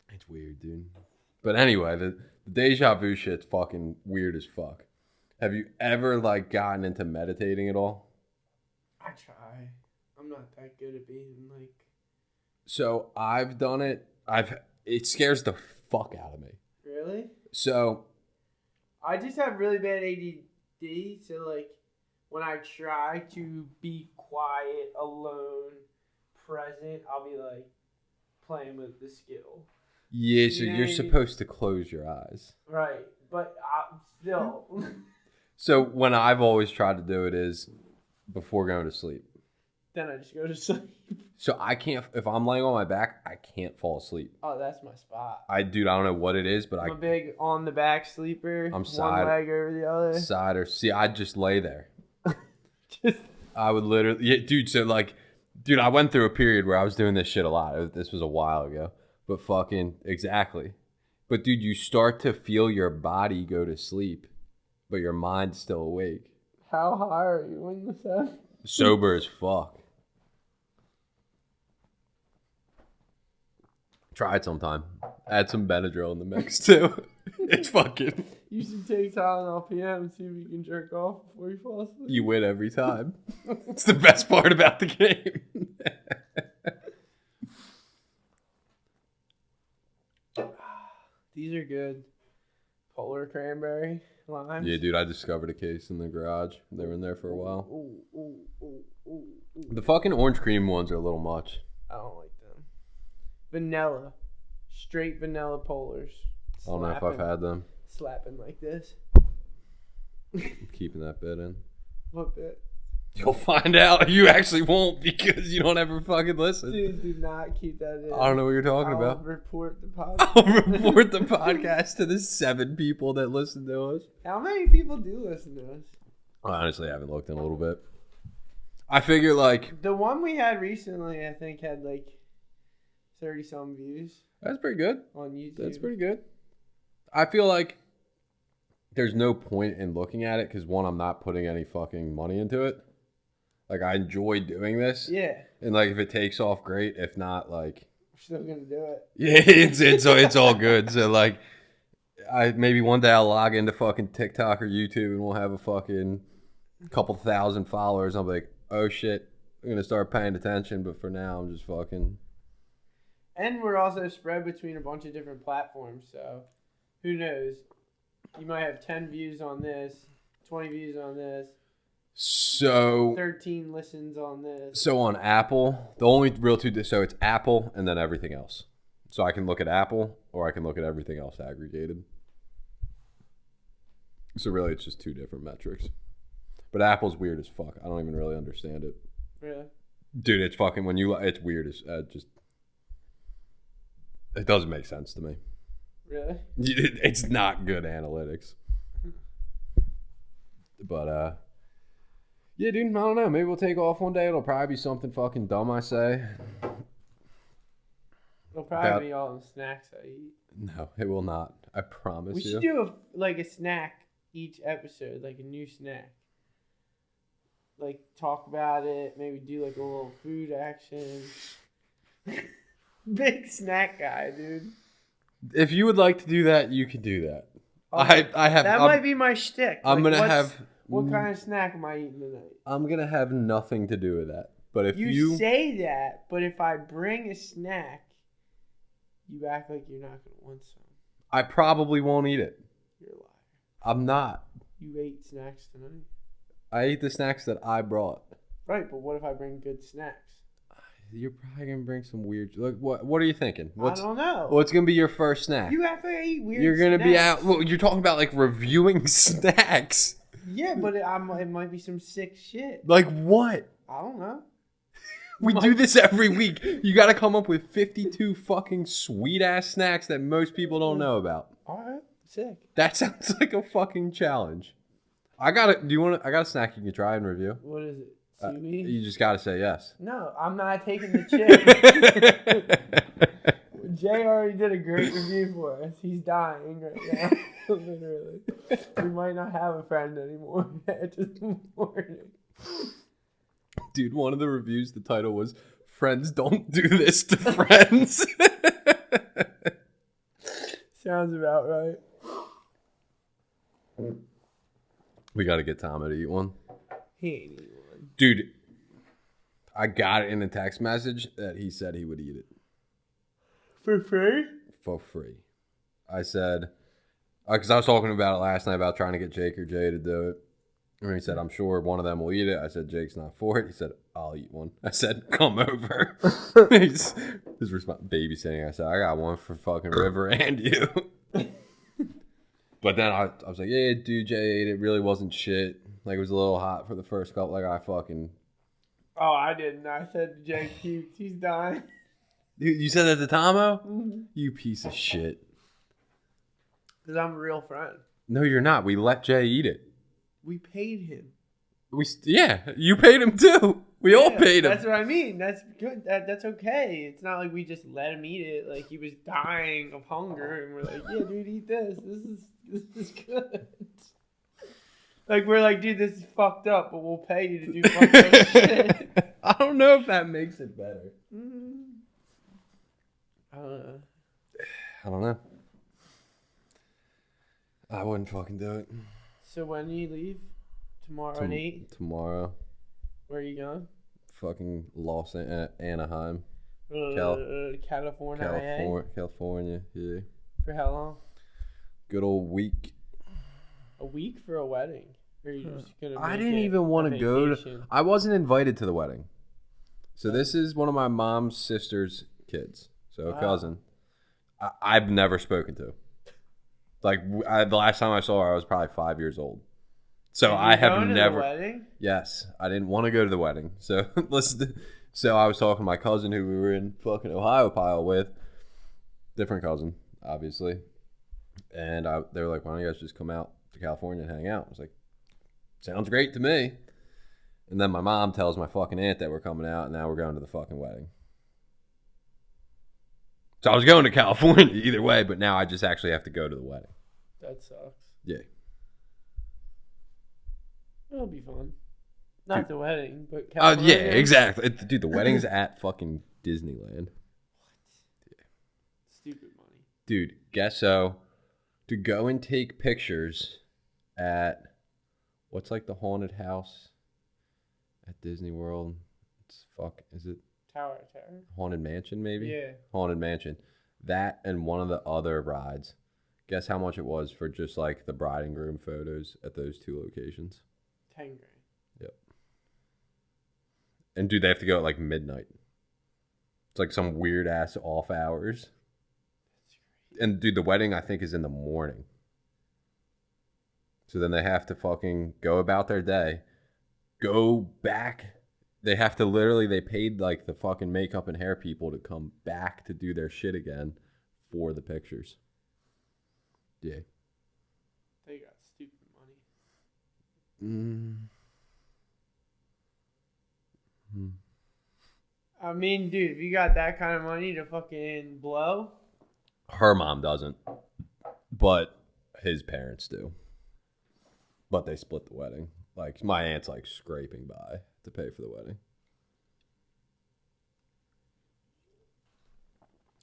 It's weird, dude. But anyway, the deja vu shit's fucking weird as fuck. Have you ever like gotten into meditating at all? I try. I'm not that good at being like. So I've done it. It scares the fuck out of me. Really? So I just have really bad ADD. So like when I try to be quiet, alone, present, I'll be like playing with the skill. Yeah, so you're supposed to close your eyes. Right, but I'm still. So when I've always tried to do it is before going to sleep. Then I just go to sleep. So I can't, if I'm laying on my back, I can't fall asleep. Oh, that's my spot. I don't know what it is, but I'm a big on the back sleeper. I'm one leg over the other. Side or see, I'd just lay there. I would literally, yeah, dude. So like, dude, I went through a period where I was doing this shit a lot. This was a while ago, but fucking exactly. But dude, you start to feel your body go to sleep, but your mind's still awake. How high are you when this happens? Sober as fuck. Try it sometime. Add some Benadryl in the mix too. It's fucking. You should take Tylenol PM and see if you can jerk off before you fall asleep. You win every time. It's the best part about the game. These are good. Polar cranberry limes. Yeah, dude, I discovered a case in the garage. They were in there for a while. Ooh. The fucking orange cream ones are a little much. I don't like them. Vanilla. Straight vanilla polars. I don't know if I've had them. Slapping like this. I'm keeping that bit in. What bit? You'll find out. You actually won't because you don't ever fucking listen. Dude, do not keep that in. I don't know what you're talking about. I'll report the podcast. I'll report the podcast to the 7 people that listen to us. How many people do listen to us? Honestly, I haven't looked in a little bit. I figure like... The one we had recently, I think, had like 30-some views. That's pretty good. On YouTube. That's pretty good. I feel like there's no point in looking at it because, one, I'm not putting any fucking money into it. Like, I enjoy doing this. Yeah. And, like, if it takes off, great. If not, like... We're still going to do it. Yeah, it's all good. So, like, maybe one day I'll log into fucking TikTok or YouTube and we'll have a fucking couple thousand followers. I'll be like, oh, shit, I'm going to start paying attention. But for now, I'm just fucking... And we're also spread between a bunch of different platforms. So, who knows? You might have 10 views on this, 20 views on this. So 13 listens on this. So on Apple, the only real two, so it's Apple and then everything else. So I can look at Apple or I can look at everything else aggregated. So really it's just 2 different metrics. But Apple's weird as fuck. I don't even really understand it. Really? Dude, it's fucking it's weird as just it doesn't make sense to me. Really? It's not good analytics. But yeah, dude, I don't know. Maybe we'll take off one day. It'll probably be something fucking dumb I say. It'll probably be all the snacks I eat. No, it will not. I promise you. We should do a snack each episode, like a new snack. Like, talk about it. Maybe do like a little food action. Big snack guy, dude. If you would like to do that, you can do that. I have. That might be my shtick. I'm gonna have. What kind of snack am I eating tonight? I'm gonna have nothing to do with that. But if you say that, but if I bring a snack, you act like you're not gonna want some. I probably won't eat it. You're a liar. I'm not. You ate snacks tonight. I ate the snacks that I brought. Right, but what if I bring good snacks? You're probably gonna bring some weird. Like what are you thinking? I don't know. What's gonna be your first snack? You act like I eat weird. You're gonna snacks. be out. Well, you're talking about like reviewing snacks. Yeah, but it might be some sick shit. Like what? I don't know. We do this every week. You got to come up with 52 fucking sweet ass snacks that most people don't know about. All right, sick. That sounds like a fucking challenge. I got a snack you can try and review. What is it? Seaweed? You just got to say yes. No, I'm not taking the chip. Jay already did a great review for us. He's dying right now. Literally. We might not have a friend anymore after the morning. Dude, one of the reviews, the title was, "Friends don't do this to friends." Sounds about right. We got to get Tom to eat one. He ain't eating one. Dude, I got it in a text message that he said he would eat it. For free? For free. I said, because I was talking about it last night about trying to get Jake or Jay to do it. And he said, I'm sure one of them will eat it. I said, Jake's not for it. He said, I'll eat one. I said, come over. His response, babysitting. I said, I got one for fucking River and you. But then I was like, yeah, dude, Jay ate it. Really wasn't shit. Like, it was a little hot for the first couple. Like, I fucking... Oh, I didn't. I said Jay puked. He's dying. You said that to Tomo? Mm-hmm. You piece of shit. Because I'm a real friend. No, you're not. We let Jay eat it. We paid him. Yeah, you paid him too. We all paid him. That's what I mean. That's good. That's okay. It's not like we just let him eat it. Like he was dying of hunger, and we're like, yeah, dude, eat this. This is good. Like we're like, dude, this is fucked up, but we'll pay you to do fucked up shit. I don't know if that makes it better. I don't know. I don't know. I wouldn't fucking do it. So when do you leave? Tomorrow at 8? Tomorrow. Where are you going? Fucking Anaheim. California, yeah. For how long? Good old week. A week for a wedding? Or are you just gonna I didn't even want to go to... I wasn't invited to the wedding. So this is one of my mom's sister's kids. So a cousin. I've never spoken to. Like, the last time I saw her, I was probably 5 years old. So Did I you have go to never. the wedding? Yes, I didn't want to go to the wedding. So listen. So I was talking to my cousin who we were in fucking Ohio pile with, different cousin, obviously, and they were like, "Why don't you guys just come out to California and hang out?" I was like, "Sounds great to me." And then my mom tells my fucking aunt that we're coming out, and now we're going to the fucking wedding. So I was going to California either way, but now I just actually have to go to the wedding. That sucks. Yeah. It'll be fun. Not the wedding, but Yeah, California. exactly. Dude, the wedding's at fucking Disneyland. Yeah. Stupid money. Dude, guess so. To go and take pictures at what's like the haunted house at Disney World? Is it Tower. Haunted Mansion maybe? Yeah. Haunted Mansion. That and one of the other rides. Guess how much it was for just like the bride and groom photos at those two locations? $10,000. Yep. And dude, they have to go at like midnight. It's like some weird ass off hours. And dude, the wedding I think is in the morning. So then they have to fucking go about their day, go back. They have to they paid like the fucking makeup and hair people to come back to do their shit again for the pictures. Yeah. They got stupid money. I mean, dude, if you got that kind of money to fucking blow. Her mom doesn't, but his parents do. But they split the wedding. Like, my aunt's like scraping by to pay for the wedding.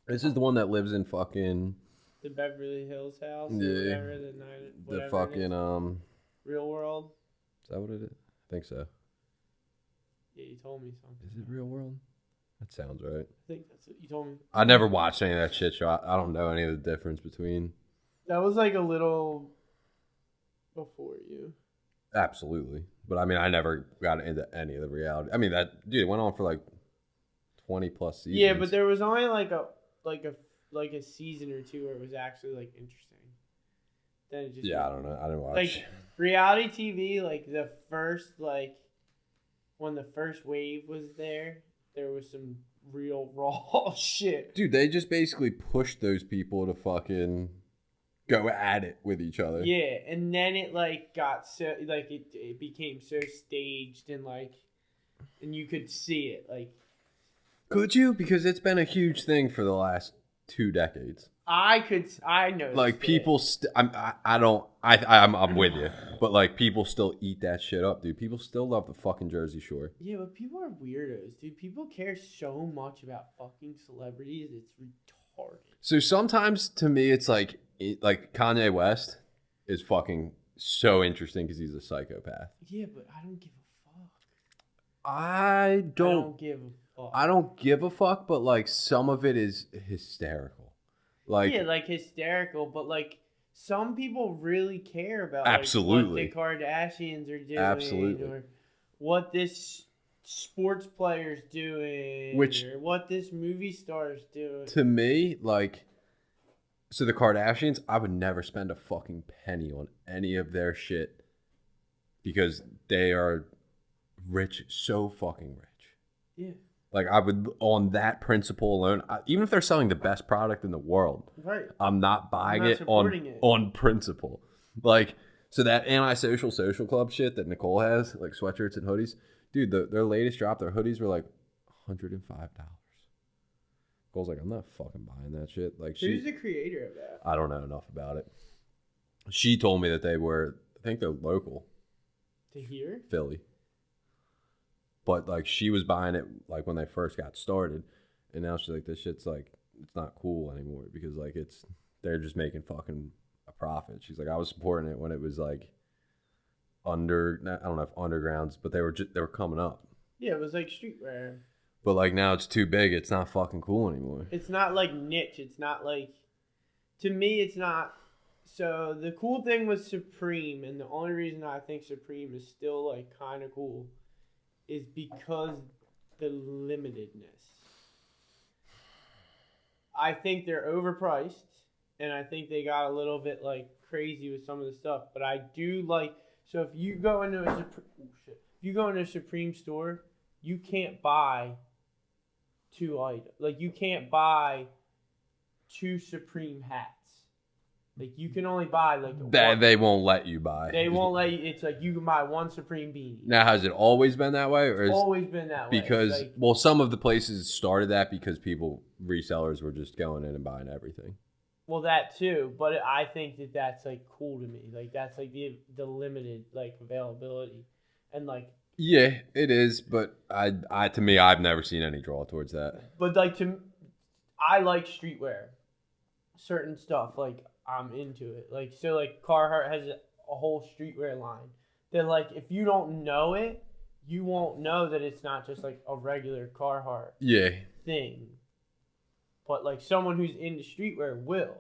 This is the one that lives in fucking The Beverly Hills house. Yeah. Or whatever the fucking Real World. Is that what it is? I think so. Yeah, you told me something. Is it Real World? That sounds right. I think that's what you told me. I never watched any of that shit show. I don't know any of the difference between. That was like a little before you. Absolutely. But I mean, I never got into any of the reality. I mean, that dude, it went on for like 20 plus seasons. Yeah, but there was only like a season or two where it was actually like interesting. Then it just I don't know. I didn't watch. Like reality TV, like the first when the first wave was there was some real raw shit. Dude, they just basically pushed those people to fucking go at it with each other. Yeah, and then it like got so like it became so staged and you could see it like. Could you? Because it's been a huge thing for the last 2 decades. I know. Like people, I'm with you, but like people still eat that shit up, dude. People still love the fucking Jersey Shore. Yeah, but people are weirdos, dude. People care so much about fucking celebrities. It's retarded. So sometimes to me, it's like Kanye West is fucking so interesting because he's a psychopath. Yeah, but I don't give a fuck. I don't give a fuck. I don't give a fuck, but like some of it is hysterical. Like, yeah, like hysterical, but like some people really care about absolutely like, what the Kardashians are doing, absolutely, or what this sports player's doing, or what this movie star's doing. To me, like, so the Kardashians, I would never spend a fucking penny on any of their shit because they are rich, so fucking rich. Yeah. Like, I would, on that principle alone, even if they're selling the best product in the world, right? I'm not buying it on principle. Like, so that antisocial social club shit that Nicole has, like sweatshirts and hoodies, dude, their latest drop, their hoodies were like $105. Nicole's like, I'm not fucking buying that shit. Like, who's the creator of that? I don't know enough about it. She told me that they were, I think they're local. To here? Philly. But like she was buying it like when they first got started, and now she's like, this shit's like, it's not cool anymore because like they're just making fucking a profit. She's like, I was supporting it when it was like I don't know if undergrounds, but they were coming up. Yeah, it was like streetwear. But like now it's too big. It's not fucking cool anymore. It's not like niche. It's not like, to me, it's not. So the cool thing with Supreme, and the only reason I think Supreme is still like kind of cool, is because the limitedness. I think they're overpriced, and I think they got a little bit like crazy with some of the stuff. But I do like, So if you go into a Supreme store, you can't buy 2 items. Like you can't buy 2 Supreme hats. Like you can only buy like that they won't let you buy. They won't let you. It's like you can buy 1 Supreme beanie. Now, has it always been that way, or it's always been that way? Because some of the places started that because resellers were just going in and buying everything. Well, that too, but I think that's like cool to me. Like that's like the limited like availability, and like. Yeah, it is, but to me, I've never seen any draw towards that. But like I like streetwear, certain stuff. Like I'm into it. Like so, like Carhartt has a whole streetwear line. That like if you don't know it, you won't know that it's not just like a regular Carhartt thing. But like someone who's into streetwear will.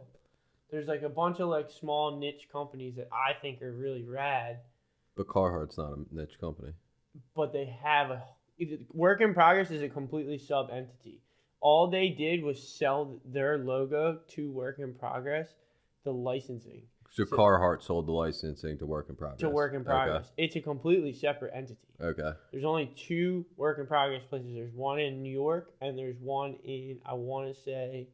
There's like a bunch of like small niche companies that I think are really rad. But Carhartt's not a niche company. But they have Work in Progress is a completely sub entity. All they did was sell their logo to Work in Progress, the licensing. So Carhartt sold the licensing to Work in Progress. To Work in Progress. Okay. It's a completely separate entity. Okay. There's only 2 Work in Progress places. There's one in New York and there's one in, I want to say,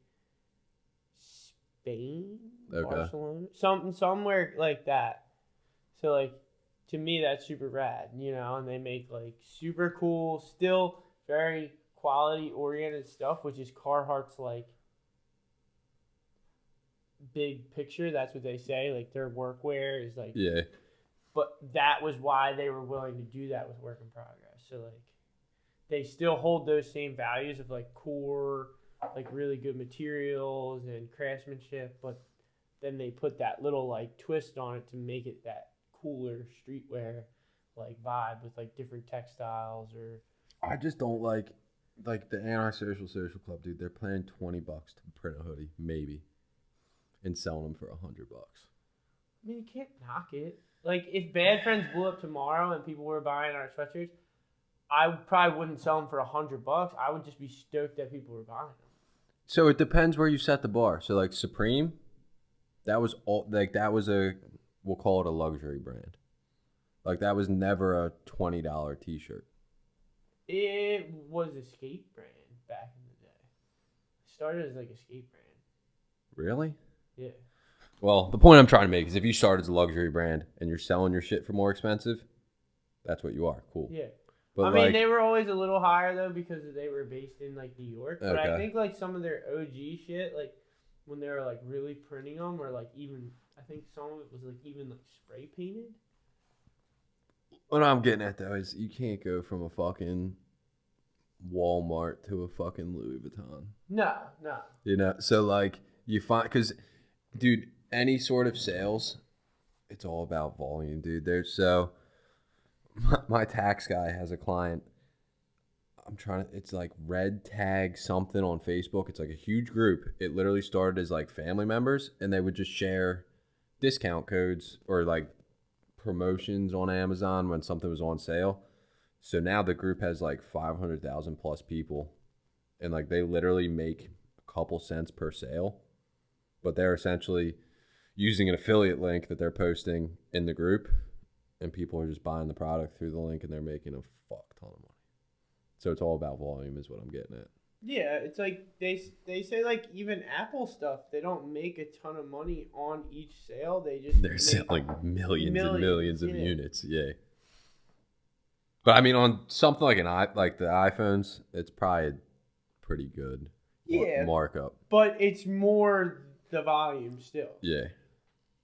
Spain? Okay. Barcelona? Somewhere like that. So like, to me, that's super rad, you know, and they make like super cool, still very quality oriented stuff, which is Carhartt's like big picture. That's what they say. Like their workwear is like, yeah. But that was why they were willing to do that with Work in Progress. So like, they still hold those same values of like core, like really good materials and craftsmanship, but then they put that little like twist on it to make it that cooler streetwear like vibe with like different textiles. Or I just don't like the Antisocial Social Club, dude. They're paying $20 to print a hoodie, maybe, and selling them for $100. I mean, you can't knock it. Like if Bad Friends blew up tomorrow and people were buying our sweatshirts, I probably wouldn't sell them for $100. I would just be stoked that people were buying them. So it depends where you set the bar. So like Supreme, that was we'll call it a luxury brand. Like that was never a $20 t-shirt. It was a skate brand back in the day. It started as like a skate brand. Really? Yeah. Well, the point I'm trying to make is if you start as a luxury brand and you're selling your shit for more expensive, that's what you are. Cool. Yeah. But I mean, they were always a little higher though because they were based in like New York. But okay. I think like some of their OG shit, like when they were like really printing them, or like even I think some of it was like even like spray painted. What I'm getting at though is you can't go from a fucking Walmart to a fucking Louis Vuitton. No. You know, so like you find, because dude, any sort of sales, it's all about volume, dude. My tax guy has a client. It's like Red Tag something on Facebook. It's like a huge group. It literally started as like family members, and they would just share discount codes or like promotions on Amazon when something was on sale. So now the group has like 500,000 plus people, and like they literally make a couple cents per sale, but they're essentially using an affiliate link that they're posting in the group, and people are just buying the product through the link, and they're making a fuck ton of money. So it's all about volume is what I'm getting at. Yeah, it's like they say like even Apple stuff, they don't make a ton of money on each sale. They're selling millions and millions of units. Yeah. But I mean, on something like like the iPhones, it's probably pretty good. Markup. But it's more the volume still. Yeah.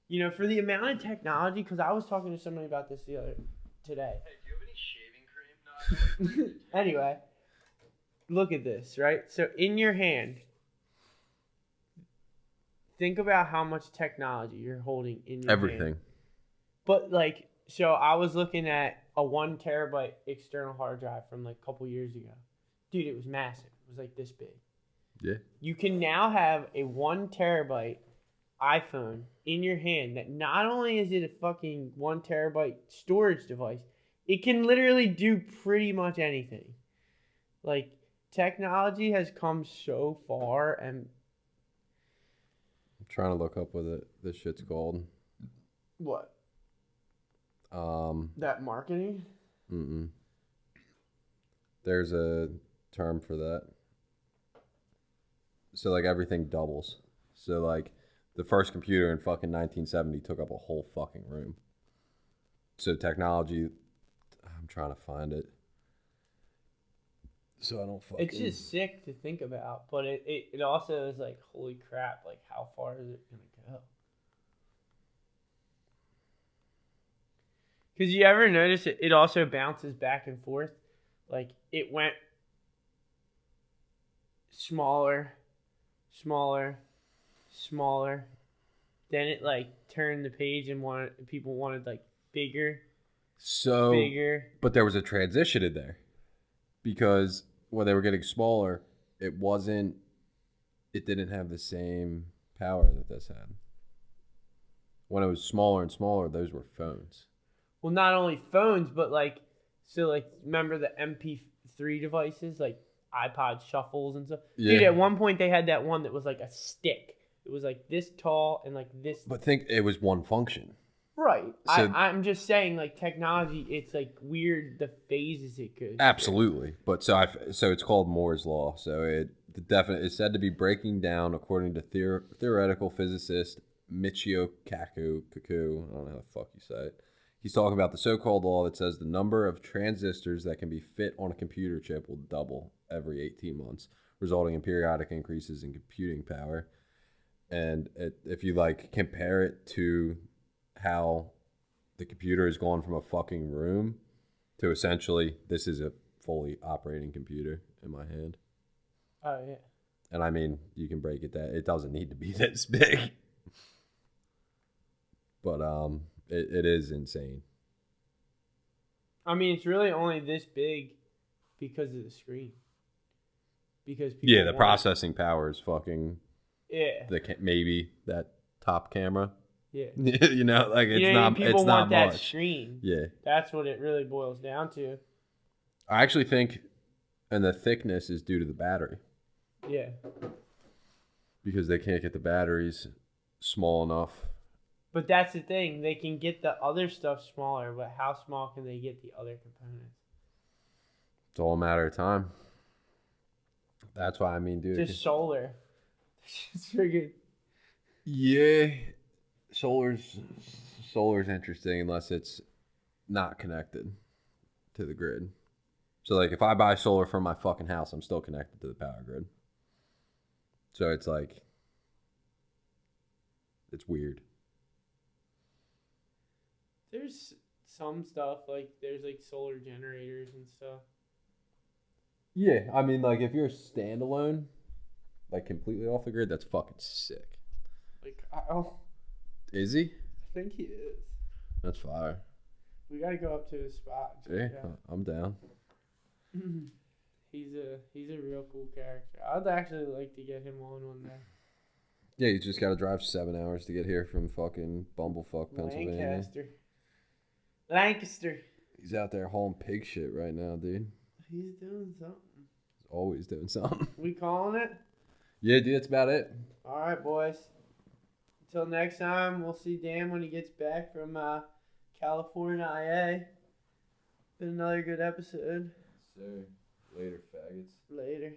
You know, for the amount of technology, because I was talking to somebody about this today. Hey, do you have any shaving cream? No. Anyway, look at this, right? So in your hand, think about how much technology you're holding in your everything. hand. But like, so I was looking at a 1 terabyte external hard drive from like a couple years ago. Dude, it was massive. It was like this big. Yeah. You can now have a 1 terabyte iPhone in your hand that not only is it a fucking 1 terabyte storage device, it can literally do pretty much anything. Like, technology has come so far, and I'm trying to look up what this shit's called. What? That marketing? Mm-mm. There's a term for that. So like everything doubles. So like the first computer in fucking 1970 took up a whole fucking room. So technology, I'm trying to find it. So I don't fucking. It's just sick to think about, but it also is like, holy crap, like how far is it gonna go? Because you ever notice it also bounces back and forth? Like it went smaller, smaller, smaller. Then it like turned the page and people wanted like bigger, bigger. But there was a transition in there because when they were getting smaller, it didn't have the same power that this had. When it was smaller and smaller, those were phones. Well, not only phones, but like, so like, remember the MP3 devices, like iPod shuffles and stuff? Yeah. Dude, at one point they had that one that was like a stick. It was like this tall and like this. But think it was one function. Right. So, I'm just saying, like, technology, it's like weird the phases it goes. Absolutely. But so it's called Moore's Law. So it's said to be breaking down according to theoretical physicist Michio Kaku. I don't know how the fuck you say it. He's talking about the so-called law that says the number of transistors that can be fit on a computer chip will double every 18 months, resulting in periodic increases in computing power. And if you like compare it to how the computer has gone from a fucking room to essentially this is a fully operating computer in my hand. Oh, yeah. And I mean, you can break it that it doesn't need to be this big. But it is insane. I mean, it's really only this big because of the screen. Because people Yeah, the processing power is fucking. Yeah. Maybe that top camera. Yeah. You know, like it's not. People it's not want that much. screen. Yeah. That's what it really boils down to. I actually think, and the thickness is due to the battery. Yeah. Because they can't get the batteries small enough. But that's the thing. They can get the other stuff smaller, but how small can they get the other components? It's all a matter of time. That's why I mean, dude. Just solar. It's friggin'. Yeah. Solar's interesting unless it's not connected to the grid. So like if I buy solar from my fucking house, I'm still connected to the power grid. So it's like it's weird. There's some stuff like there's like solar generators and stuff. Yeah, I mean like if you're standalone, like completely off the grid, that's fucking sick. Like Kyle. Is he? I think he is. That's fire. We gotta go up to his spot. Yeah, I'm down. He's a real cool character. I'd actually like to get him on one day. Yeah, you just gotta drive 7 hours to get here from fucking Bumblefuck, Pennsylvania. Lancaster. He's out there hauling pig shit right now, dude. He's doing something. He's always doing something. We calling it? Yeah, dude, that's about it. All right, boys. Until next time, we'll see Dan when he gets back from California, IA. Been another good episode. Sir. Later, faggots. Later.